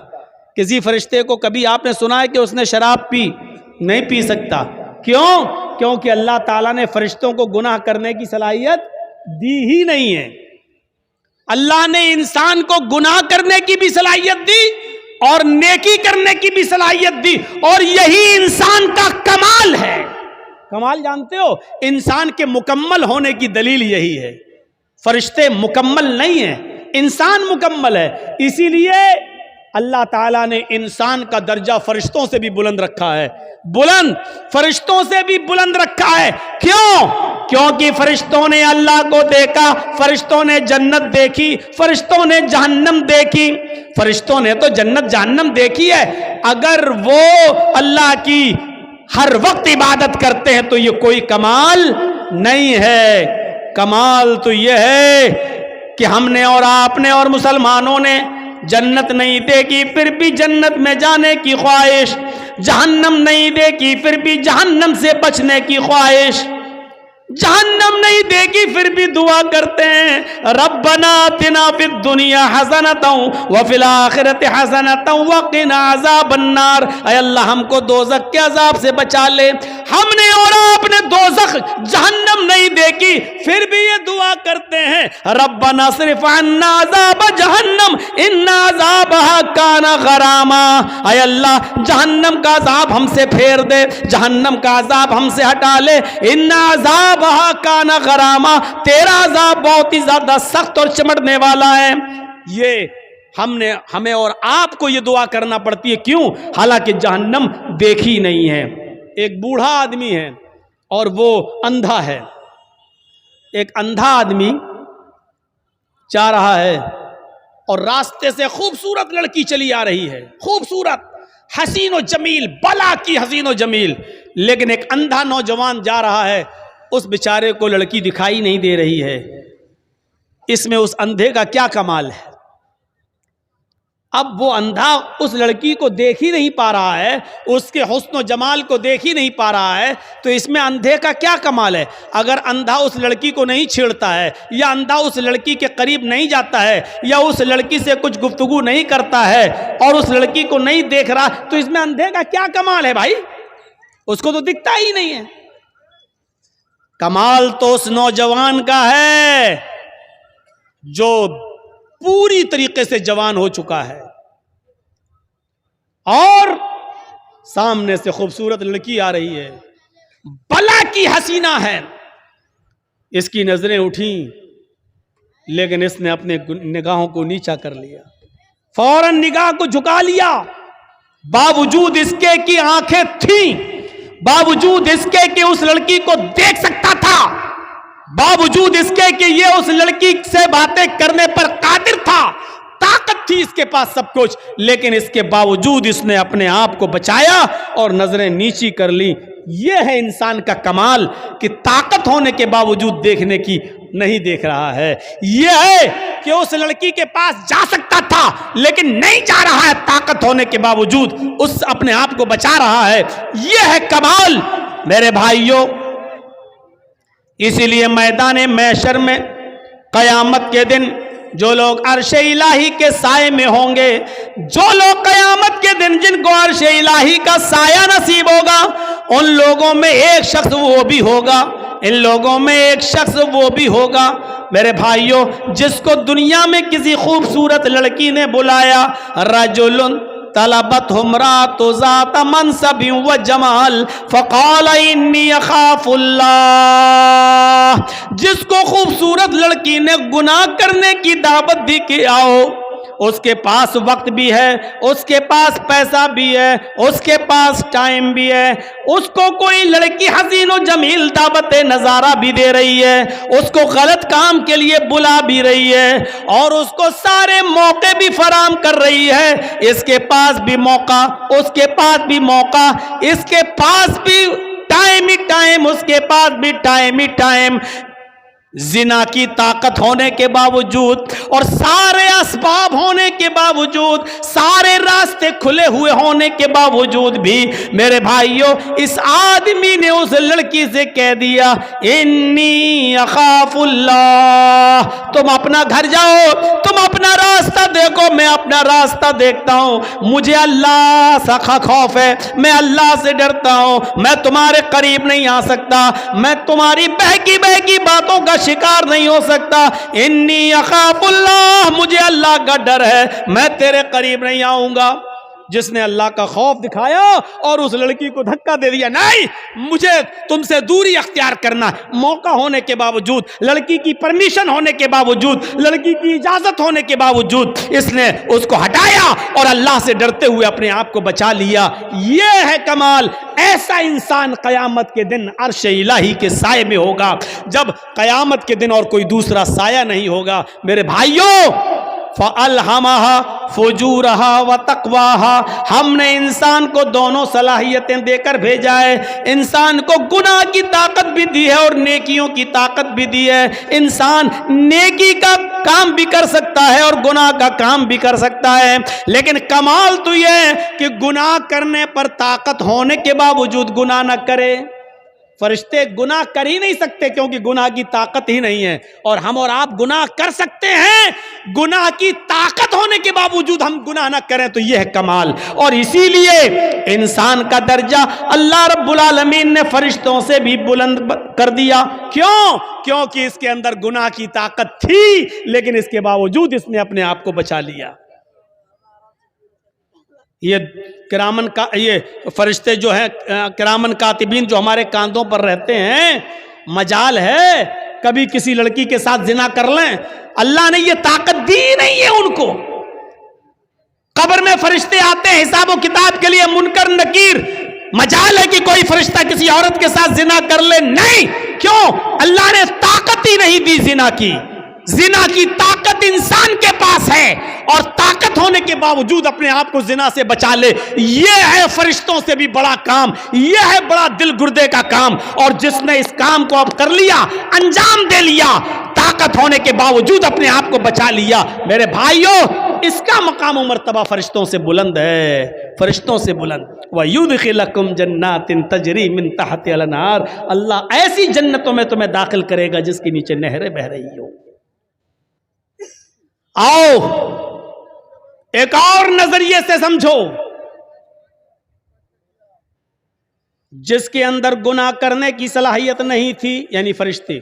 کسی فرشتے کو کبھی آپ نے سنا ہے کہ اس نے شراب پی؟ نہیں پی سکتا۔ کیوں؟ کیونکہ اللہ تعالیٰ نے فرشتوں کو گناہ کرنے کی صلاحیت دی ہی نہیں ہے۔ اللہ نے انسان کو گناہ کرنے کی بھی صلاحیت دی اور نیکی کرنے کی بھی صلاحیت دی، اور یہی انسان کا کمال ہے۔ کمال جانتے ہو؟ انسان کے مکمل ہونے کی دلیل یہی ہے۔ فرشتے مکمل نہیں ہیں، انسان مکمل ہے۔ اسی لیے اللہ تعالیٰ نے انسان کا درجہ فرشتوں سے بھی بلند رکھا ہے، بلند، فرشتوں سے بھی بلند رکھا ہے۔ کیوں؟ کیونکہ فرشتوں نے اللہ کو دیکھا، فرشتوں نے جنت دیکھی، فرشتوں نے جہنم دیکھی۔ فرشتوں نے تو جنت جہنم دیکھی ہے، اگر وہ اللہ کی ہر وقت عبادت کرتے ہیں تو یہ کوئی کمال نہیں ہے۔ کمال تو یہ ہے کہ ہم نے اور آپ نے اور مسلمانوں نے جنت نہیں دیکھی پھر بھی جنت میں جانے کی خواہش، جہنم نہیں دیکھی پھر بھی جہنم سے بچنے کی خواہش، جہنم نہیں دیکھی پھر بھی دعا کرتے ہیں ربنا آتنا فی الدنیا حسنۃ وفی الآخرۃ حسنۃ وقنا عذاب النار، اے اللہ ہم کو دوزخ کے عذاب سے بچا لے۔ ہم نے اور آپ نے دوزخ جہنم نہیں دیکھی پھر بھی یہ دعا کرتے ہیں ربنا اصرف عنا عذاب جہنم ان عذابها کان غراما، اے اللہ جہنم کا عذاب ہم سے پھیر دے، جہنم کا عذاب ہم سے ہٹا لے۔ ان عذابها کان غراما، تیرا عذاب بہت ہی زیادہ سخت اور چمٹنے والا ہے۔ یہ ہمیں اور آپ کو یہ دعا کرنا پڑتی ہے، کیوں؟ حالانکہ جہنم دیکھی نہیں ہے۔ ایک بوڑھا آدمی ہے اور وہ اندھا ہے۔ ایک اندھا آدمی جا رہا ہے اور راستے سے خوبصورت لڑکی چلی آ رہی ہے، خوبصورت، حسین و جمیل، بلا کی حسین و جمیل، لیکن ایک اندھا نوجوان جا رہا ہے، اس بیچارے کو لڑکی دکھائی نہیں دے رہی ہے۔ اس میں اس اندھے کا کیا کمال ہے؟ اب وہ اندھا اس لڑکی کو دیکھ ہی نہیں پا رہا ہے، اس کے حسن و جمال کو دیکھ ہی نہیں پا رہا ہے، تو اس میں اندھے کا کیا کمال ہے؟ اگر اندھا اس لڑکی کو نہیں چھیڑتا ہے، یا اندھا اس لڑکی کے قریب نہیں جاتا ہے، یا اس لڑکی سے کچھ گفتگو نہیں کرتا ہے اور اس لڑکی کو نہیں دیکھ رہا، تو اس میں اندھے کا کیا کمال ہے بھائی؟ اس کو تو دکھتا ہی نہیں ہے۔ کمال تو اس نوجوان کا ہے جو پوری طریقے سے جوان ہو چکا ہے اور سامنے سے خوبصورت لڑکی آ رہی ہے، بلا کی حسینہ ہے، اس کی نظریں اٹھیں لیکن اس نے اپنے نگاہوں کو نیچا کر لیا، فوراً نگاہ کو جھکا لیا، باوجود اس کے کی آنکھیں تھیں، باوجود اس کے کہ اس لڑکی کو دیکھ سکتا تھا، باوجود اس کے کہ یہ اس لڑکی سے باتیں کرنے پر قادر تھا، طاقت تھی اس کے پاس سب کچھ، لیکن اس کے باوجود اس نے اپنے آپ کو بچایا اور نظریں نیچی کر لی۔ یہ ہے انسان کا کمال کہ طاقت ہونے کے باوجود دیکھنے کی نہیں دیکھ رہا ہے۔ یہ ہے کہ اس لڑکی کے پاس جا سکتا تھا لیکن نہیں جا رہا ہے، طاقت ہونے کے باوجود اس اپنے آپ کو بچا رہا ہے۔ یہ ہے کمال میرے بھائیوں۔ اسی لیے میدان محشر میں قیامت کے دن جو لوگ عرش الہی کے سائے میں ہوں گے، جو لوگ قیامت کے دن جن کو عرش الہی کا سایہ نصیب ہوگا، ان لوگوں میں ایک شخص وہ بھی ہوگا، ان لوگوں میں ایک شخص وہ بھی ہوگا میرے بھائیوں جس کو دنیا میں کسی خوبصورت لڑکی نے بلایا، رجل طلبت امرأۃ ذات منصب و جمال فقال انی اخاف اللہ، جس کو خوبصورت لڑکی نے گناہ کرنے کی دعوت دی کہ آؤ، اس کے پاس وقت بھی ہے، اس کے پاس پیسہ بھی ہے، اس کے پاس ٹائم بھی ہے، اس کو کوئی لڑکی حسین و جمیل دعوت نظارہ بھی دے رہی ہے، اس کو غلط کام کے لیے بلا بھی رہی ہے اور اس کو سارے موقع بھی فراہم کر رہی ہے، اس کے پاس بھی موقع، اس کے پاس بھی موقع، اس کے پاس بھی ٹائم ہی ٹائم، اس کے پاس بھی ٹائم ہی ٹائم۔ زنا کی طاقت ہونے کے باوجود اور سارے اسباب ہونے کے باوجود، سارے راستے کھلے ہوئے ہونے کے باوجود بھی میرے بھائیوں اس آدمی نے اس لڑکی سے کہہ دیا انی اخاف اللہ، تم اپنا گھر جاؤ، تم اپنا راستہ دیکھو، میں اپنا راستہ دیکھتا ہوں، مجھے اللہ سے خوف ہے، میں اللہ سے ڈرتا ہوں، میں تمہارے قریب نہیں آ سکتا، میں تمہاری بہکی بہکی باتوں کا شکار نہیں ہو سکتا، انی اخاف اللہ، مجھے اللہ کا ڈر ہے، میں تیرے قریب نہیں آؤں گا۔ جس نے اللہ کا خوف دکھایا اور اس لڑکی کو دھکا دے دیا، نہیں مجھے تم سے دوری اختیار کرنا، موقع ہونے کے باوجود، لڑکی کی پرمیشن ہونے کے باوجود، لڑکی کی اجازت ہونے کے باوجود اس نے اس کو ہٹایا اور اللہ سے ڈرتے ہوئے اپنے آپ کو بچا لیا۔ یہ ہے کمال۔ ایسا انسان قیامت کے دن عرش الہی کے سائے میں ہوگا، جب قیامت کے دن اور کوئی دوسرا سایہ نہیں ہوگا۔ میرے بھائیوں فَأَلْهَمَهَا فُجُورَهَا وَتَقْوَاهَا، ہم نے انسان کو دونوں صلاحیتیں دے کر بھیجا ہے، انسان کو گناہ کی طاقت بھی دی ہے اور نیکیوں کی طاقت بھی دی ہے۔ انسان نیکی کا کام بھی کر سکتا ہے اور گناہ کا کام بھی کر سکتا ہے، لیکن کمال تو یہ ہے کہ گناہ کرنے پر طاقت ہونے کے باوجود گناہ نہ کرے۔ فرشتے گناہ کر ہی نہیں سکتے کیونکہ گناہ کی طاقت ہی نہیں ہے، اور ہم اور آپ گناہ کر سکتے ہیں، گناہ کی طاقت ہونے کے باوجود ہم گناہ نہ کریں، تو یہ ہے کمال۔ اور اسی لیے انسان کا درجہ اللہ رب العالمین نے فرشتوں سے بھی بلند کر دیا۔ کیوں؟ کیونکہ اس کے اندر گناہ کی طاقت تھی لیکن اس کے باوجود اس نے اپنے آپ کو بچا لیا۔ یہ کرامن کا یہ فرشتے جو ہیں کرامن کاتبین جو ہمارے کاندھوں پر رہتے ہیں، مجال ہے کبھی کسی لڑکی کے ساتھ زنا کر لیں، اللہ نے یہ طاقت دی نہیں ہے ان کو۔ قبر میں فرشتے آتے ہیں حساب و کتاب کے لیے، منکر نکیر، مجال ہے کہ کوئی فرشتہ کسی عورت کے ساتھ زنا کر لے؟ نہیں۔ کیوں؟ اللہ نے طاقت ہی نہیں دی زنا کی۔ زنا کی طاقت انسان کے پاس ہے اور طاقت ہونے کے باوجود اپنے آپ کو زنا سے بچا لے، یہ ہے فرشتوں سے بھی بڑا کام، یہ ہے بڑا دل گردے کا کام۔ اور جس نے اس کام کو اب کر لیا، انجام دے لیا، طاقت ہونے کے باوجود اپنے آپ کو بچا لیا. میرے بھائیوں اس کا مقام و مرتبہ فرشتوں سے بلند ہے, فرشتوں سے بلند. وَيُدْخِلَكُمْ جَنَّاتٍ تَجْرِي مِن تَحْتِهَا الْأَنْهَارُ, اللہ ایسی جنتوں میں تمہیں داخل کرے گا جس کے نیچے نہریں بہ رہی ہو. آؤ ایک اور نظریے سے سمجھو. جس کے اندر گناہ کرنے کی صلاحیت نہیں تھی, یعنی فرشتے,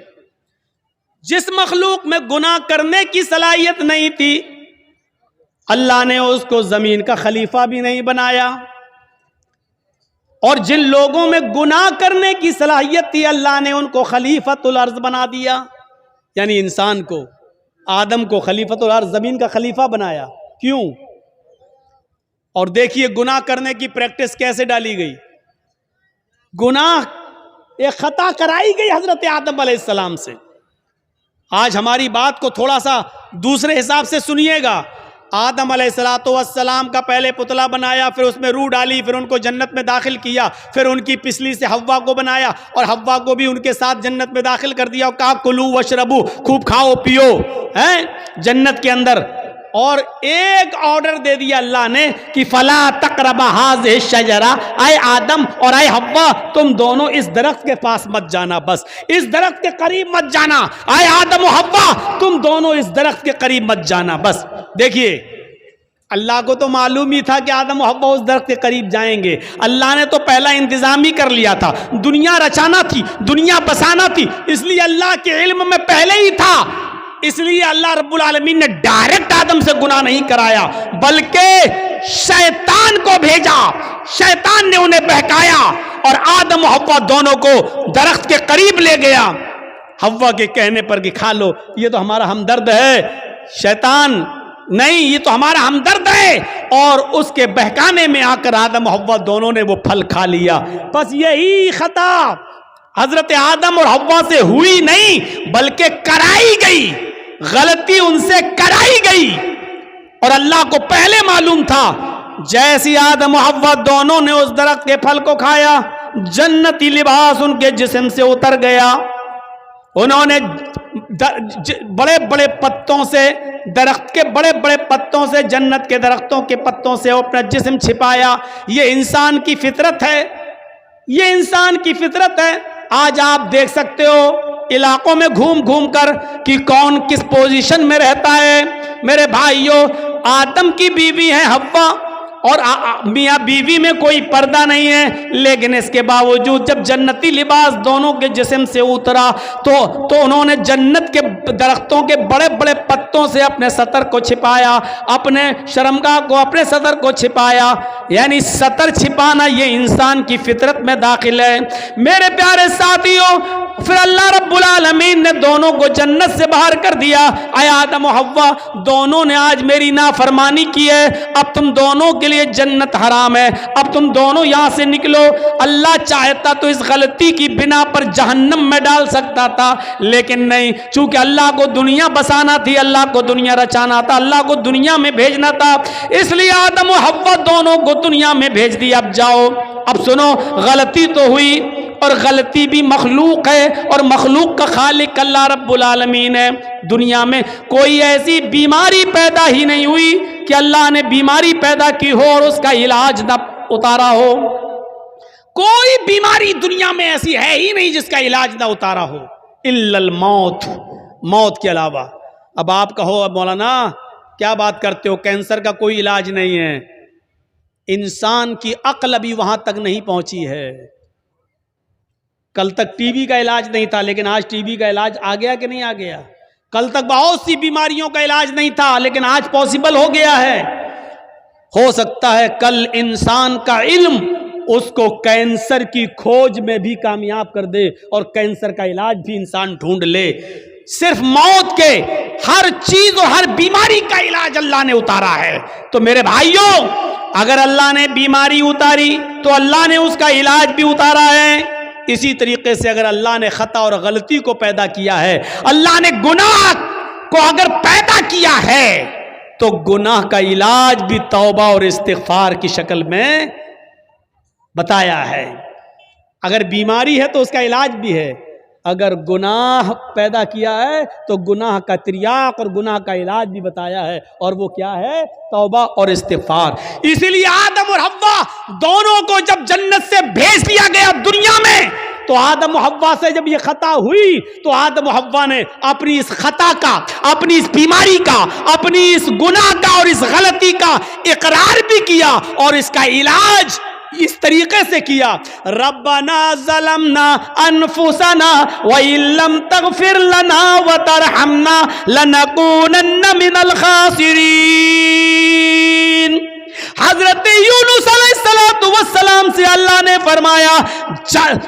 جس مخلوق میں گناہ کرنے کی صلاحیت نہیں تھی, اللہ نے اس کو زمین کا خلیفہ بھی نہیں بنایا. اور جن لوگوں میں گناہ کرنے کی صلاحیت تھی اللہ نے ان کو خلیفۃ الارض بنا دیا. یعنی انسان کو, آدم کو خلیفۃ الارض, زمین کا خلیفہ بنایا. کیوں؟ اور دیکھیے گناہ کرنے کی پریکٹس کیسے ڈالی گئی. گناہ ایک خطا کرائی گئی حضرت آدم علیہ السلام سے. آج ہماری بات کو تھوڑا سا دوسرے حساب سے سنیے گا. آدم علیہ السلام کا پہلے پتلا بنایا, پھر اس میں روح ڈالی, پھر ان کو جنت میں داخل کیا, پھر ان کی پسلی سے حوا کو بنایا اور حوا کو بھی ان کے ساتھ جنت میں داخل کر دیا اور کہا کلو وشربو, خوب کھاؤ پیو ہیں جنت کے اندر. اور ایک آرڈر دے دیا اللہ نے کہ فلا تقربا هذه الشجرہ, اے آدم اور اے حوا تم دونوں اس درخت کے پاس مت جانا, بس اس درخت کے قریب مت جانا. اے آدم و حوا تم دونوں اس درخت کے قریب مت جانا, بس. دیکھیے اللہ کو تو معلوم ہی تھا کہ آدم و حوا اس درخت کے قریب جائیں گے. اللہ نے تو پہلا انتظام ہی کر لیا تھا. دنیا رچانا تھی, دنیا بسانا تھی, اس لیے اللہ کے علم میں پہلے ہی تھا. اس لیے اللہ رب العالمین نے ڈائریکٹ آدم سے گناہ نہیں کرایا, بلکہ شیطان کو بھیجا. شیطان نے انہیں بہکایا اور آدم و حوا دونوں کو درخت کے قریب لے گیا. حوا کے کہنے پر کہ کھا لو, یہ تو ہمارا ہمدرد ہے. شیطان نہیں, یہ تو ہمارا ہمدرد ہے. اور اس کے بہکانے میں آ کر آدم و حوا دونوں نے وہ پھل کھا لیا. بس یہی خطا حضرت آدم اور حوا سے ہوئی نہیں بلکہ کرائی گئی. غلطی ان سے کرائی گئی اور اللہ کو پہلے معلوم تھا. جیسی آدم و حوا دونوں نے اس درخت کے پھل کو کھایا, جنتی لباس ان کے جسم سے اتر گیا. انہوں نے بڑے بڑے پتوں سے, درخت کے بڑے بڑے پتوں سے, جنت کے درختوں کے پتوں سے اپنا جسم چھپایا. یہ انسان کی فطرت ہے, یہ انسان کی فطرت ہے. آج آپ دیکھ سکتے ہو علاقوں میں گھوم گھوم کر کہ کون کس پوزیشن میں رہتا ہے. میرے بھائیوں آدم کی بیوی ہے حوا, اور میاں بیوی میں کوئی پردہ نہیں ہے, لیکن اس کے باوجود جب جنتی لباس دونوں کے جسم سے اترا تو انہوں نے جنت کے درختوں کے بڑے بڑے پتوں سے اپنے سطر کو چھپایا, اپنے شرمگاہ کو, اپنے سطر کو چھپایا. یعنی سطر چھپانا یہ انسان کی فطرت میں داخل ہے. میرے پیارے ساتھیوں پھر اللہ رب العالمین نے دونوں کو جنت سے باہر کر دیا. اے آدم و حوا دونوں نے آج میری نافرمانی کی ہے, اب تم دونوں کے لیے جنت حرام ہے, اب تم دونوں یہاں سے نکلو. اللہ چاہتا تو اس غلطی کی بنا پر جہنم میں ڈال سکتا تھا, لیکن نہیں, چونکہ اللہ کو دنیا بسانا تھی, اللہ کو دنیا رچانا تھا, اللہ کو دنیا میں بھیجنا تھا, اس لیے آدم و حوا دونوں کو دنیا میں بھیج دیا. اب جاؤ. اب سنو, غلطی تو ہوئی اور غلطی بھی مخلوق ہے اور مخلوق کا خالق اللہ رب العالمین ہے. دنیا میں کوئی ایسی بیماری پیدا ہی نہیں ہوئی کہ اللہ نے بیماری پیدا کی ہو اور اس کا علاج نہ اتارا ہو. کوئی بیماری دنیا میں ایسی ہے ہی نہیں جس کا علاج نہ اتارا ہو, الا الموت, موت کے علاوہ. اب آپ کہو اب مولانا کیا بات کرتے ہو, کینسر کا کوئی علاج نہیں ہے. انسان کی عقل ابھی وہاں تک نہیں پہنچی ہے. کل تک ٹی بی کا علاج نہیں تھا, لیکن آج ٹی بی کا علاج آ گیا کہ نہیں آ گیا. کل تک بہت سی بیماریوں کا علاج نہیں تھا, لیکن آج پاسبل ہو گیا ہے. ہو سکتا ہے کل انسان کا علم اس کو کینسر کی کھوج میں بھی کامیاب کر دے اور کینسر کا علاج بھی انسان ڈھونڈ لے. صرف موت کے ہر چیز اور ہر بیماری کا علاج اللہ نے اتارا ہے. تو میرے بھائیوں اگر اللہ نے بیماری اتاری تو اللہ نے اس کا علاج بھی اتارا ہے. اسی طریقے سے اگر اللہ نے خطا اور غلطی کو پیدا کیا ہے, اللہ نے گناہ کو اگر پیدا کیا ہے تو گناہ کا علاج بھی توبہ اور استغفار کی شکل میں بتایا ہے. اگر بیماری ہے تو اس کا علاج بھی ہے, اگر گناہ پیدا کیا ہے تو گناہ کا تریاق اور گناہ کا علاج بھی بتایا ہے، اور وہ کیا ہے؟ توبہ اور استغفار۔ اسی لیے آدم اور حوا دونوں کو جب جنت سے بھیج دیا گیا دنیا میں، تو آدم و حوا سے جب یہ خطا ہوئی تو آدم و حوا نے اپنی اس خطا کا، اپنی اس بیماری کا، اپنی اس گناہ کا اور اس غلطی کا اقرار بھی کیا، اور اس کا علاج اس طریقے سے کیا، ربنا ظلمنا انفسنا وَإِن لَّمْ تَغْفِرْ لَنَا وَتَرْحَمْنَا لَنَكُونَنَّ مِنَ الْخَاسِرِينَ۔ حضرت یونس علیہ السلام سے اللہ نے فرمایا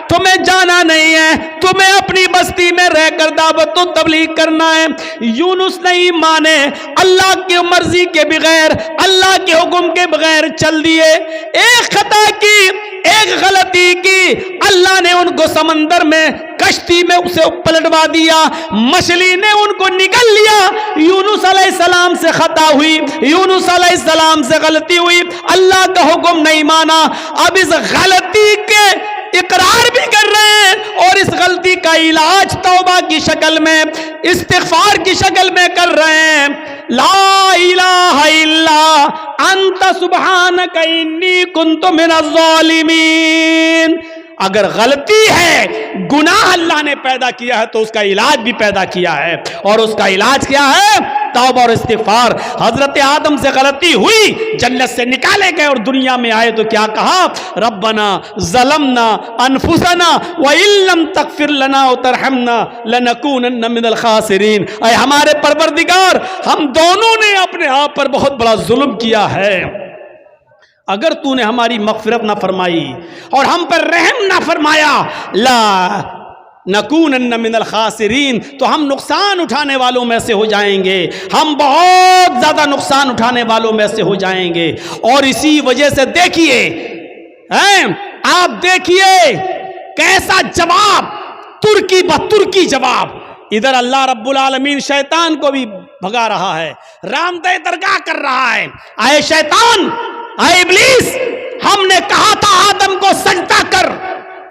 تمہیں جانا نہیں ہے، تمہیں اپنی بستی میں رہ کر دعوت و تبلیغ کرنا ہے۔ یونس نہیں مانے، اللہ کی مرضی کے بغیر، اللہ کے حکم کے بغیر چل دیے، ایک خطا کی، ایک غلطی کی، اللہ نے ان کو سمندر میں کشتی میں اسے پلٹوا دیا، مچھلی نے ان کو نگل لیا۔ یونس علیہ السلام سے خطا ہوئی، یونس علیہ السلام سے غلطی ہوئی، اللہ کا حکم نہیں مانا، اب اس غلطی کے اقرار بھی کر رہے ہیں اور اس غلطی کا علاج توبہ کی شکل میں، استغفار کی شکل میں کر رہے ہیں۔ لا الہ الا انت سبحانک انی کنت من الظالمین۔ اگر غلطی ہے، گناہ اللہ نے پیدا کیا ہے تو اس کا علاج بھی پیدا کیا ہے، اور اس کا علاج کیا ہے؟ توبہ اور استغفار۔ حضرت آدم سے غلطی ہوئی، جنت سے نکالے گئے اور دنیا میں آئے تو کیا کہا؟ ربنا ظلمنا انفسنا وَإِن لَّمْ تَغْفِرْ لَنَا وَتَرْحَمْنَا لَنَكُونَنَّ مِنَ الْخَاسِرِينَ۔ اے ہمارے پروردگار، ہم دونوں نے اپنے آپ پر بہت بڑا ظلم کیا ہے، اگر تو نے ہماری مغفرت نہ فرمائی اور ہم پر رحم نہ فرمایا، لا نکونن من الخاسرین، تو ہم نقصان اٹھانے والوں میں سے ہو جائیں گے، ہم بہت زیادہ نقصان اٹھانے والوں میں سے ہو جائیں گے۔ اور اسی وجہ سے دیکھیے، آپ دیکھیے کیسا جواب، ترکی بترکی جواب۔ ادھر اللہ رب العالمین شیطان کو بھی بھگا رہا ہے، رام دہ درگاہ کر رہا ہے، اے شیطان، اے ابلیس، ہم نے کہا تھا آدم کو سجدہ کر،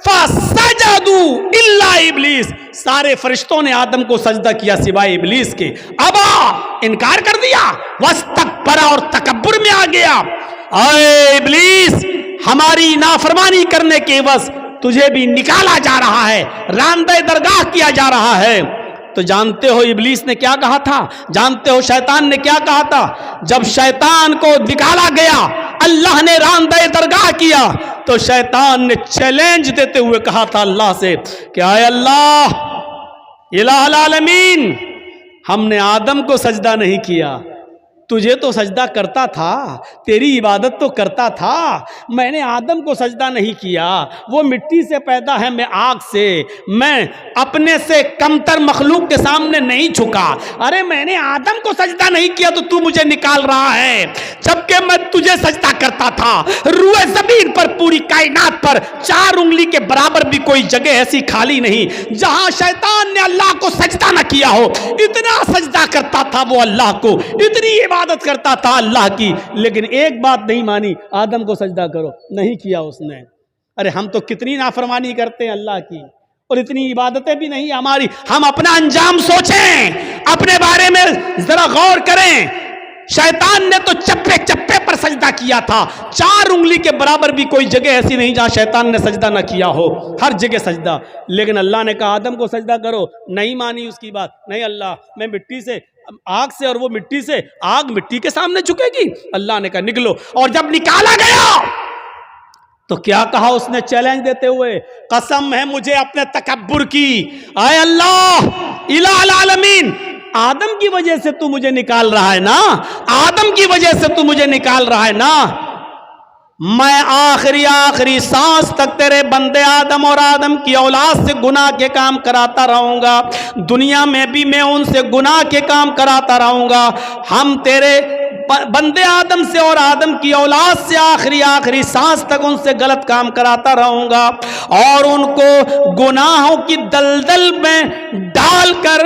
فَسَجَدُوا إِلَّا ابلیس، سارے فرشتوں نے آدم کو سجدہ کیا سوائے ابلیس کے، ابا، انکار کر دیا، وَاسْتَكْبَرَ، اور تکبر میں آ گیا۔ اے ابلیس، ہماری نافرمانی کرنے کے عوض تجھے بھی نکالا جا رہا ہے، راندہ درگاہ کیا جا رہا ہے۔ تو جانتے ہو ابلیس نے کیا کہا تھا؟ جانتے ہو شیطان نے کیا کہا تھا؟ جب شیطان کو نکالا گیا، اللہ نے راندہ درگاہ کیا، تو شیطان نے چیلنج دیتے ہوئے کہا تھا اللہ سے کہ اے اللہ الہ العالمین، ہم نے آدم کو سجدہ نہیں کیا، تجھے تو سجدہ کرتا تھا، تیری عبادت تو کرتا تھا، میں نے آدم کو سجدہ نہیں کیا، وہ مٹی سے پیدا ہے، میں آگ سے، میں اپنے سے کمتر مخلوق کے سامنے نہیں جھکا، ارے میں نے آدم کو سجدہ نہیں کیا تو تو مجھے نکال رہا ہے، جبکہ میں تجھے سجدہ کرتا تھا۔ روئے زمین پر، پوری کائنات پر 4 انگلی کے برابر بھی کوئی جگہ ایسی خالی نہیں جہاں شیطان نے اللہ کو سجدہ نہ کیا ہو، اتنا سجدہ کرتا تھا وہ اللہ کو، اتنی عبادت کرتا تھا اللہ کی، لیکن ایک بات نہیں مانی، آدم کو سجدہ کرو، نہیں کیا اس نے۔ ارے ہم تو کتنی نافرمانی کرتے ہیں اللہ کی، اور اتنی عبادتیں بھی نہیں ہماری۔ ہم اپنا انجام سوچیں، اپنے بارے میں ذرا غور کریں۔ شیطان نے تو چپے چپے پر سجدہ کیا تھا، 4 انگلی کے برابر بھی کوئی جگہ ایسی نہیں جہاں شیطان نے سجدہ نہ کیا ہو، ہر جگہ سجدہ۔ لیکن اللہ نے کہا آدم کو سجدہ کرو، نہیں مانی اس کی بات، نہیں اللہ، میں مٹی سے، آگ سے، اور وہ مٹی سے، آگ مٹی کے سامنے جھکے گی؟ اللہ نے کہا نکلو، اور جب نکالا گیا تو کیا کہا اس نے چیلنج دیتے ہوئے؟ قسم ہے مجھے اپنے تکبر کی، اے اللہ الہ العالمین، آدم کی وجہ سے تو مجھے نکال رہا ہے نا، آدم کی وجہ سے تو مجھے نکال رہا ہے نا، میں آخری سانس تک تیرے بندے آدم اور آدم کی اولاد سے گناہ کے کام کراتا رہوں گا، دنیا میں بھی میں ان سے گناہ کے کام کراتا رہوں گا، ہم تیرے بندے آدم سے اور آدم کی اولاد سے آخری سانس تک ان سے غلط کام کراتا رہوں گا، اور ان کو گناہوں کی دلدل میں ڈال کر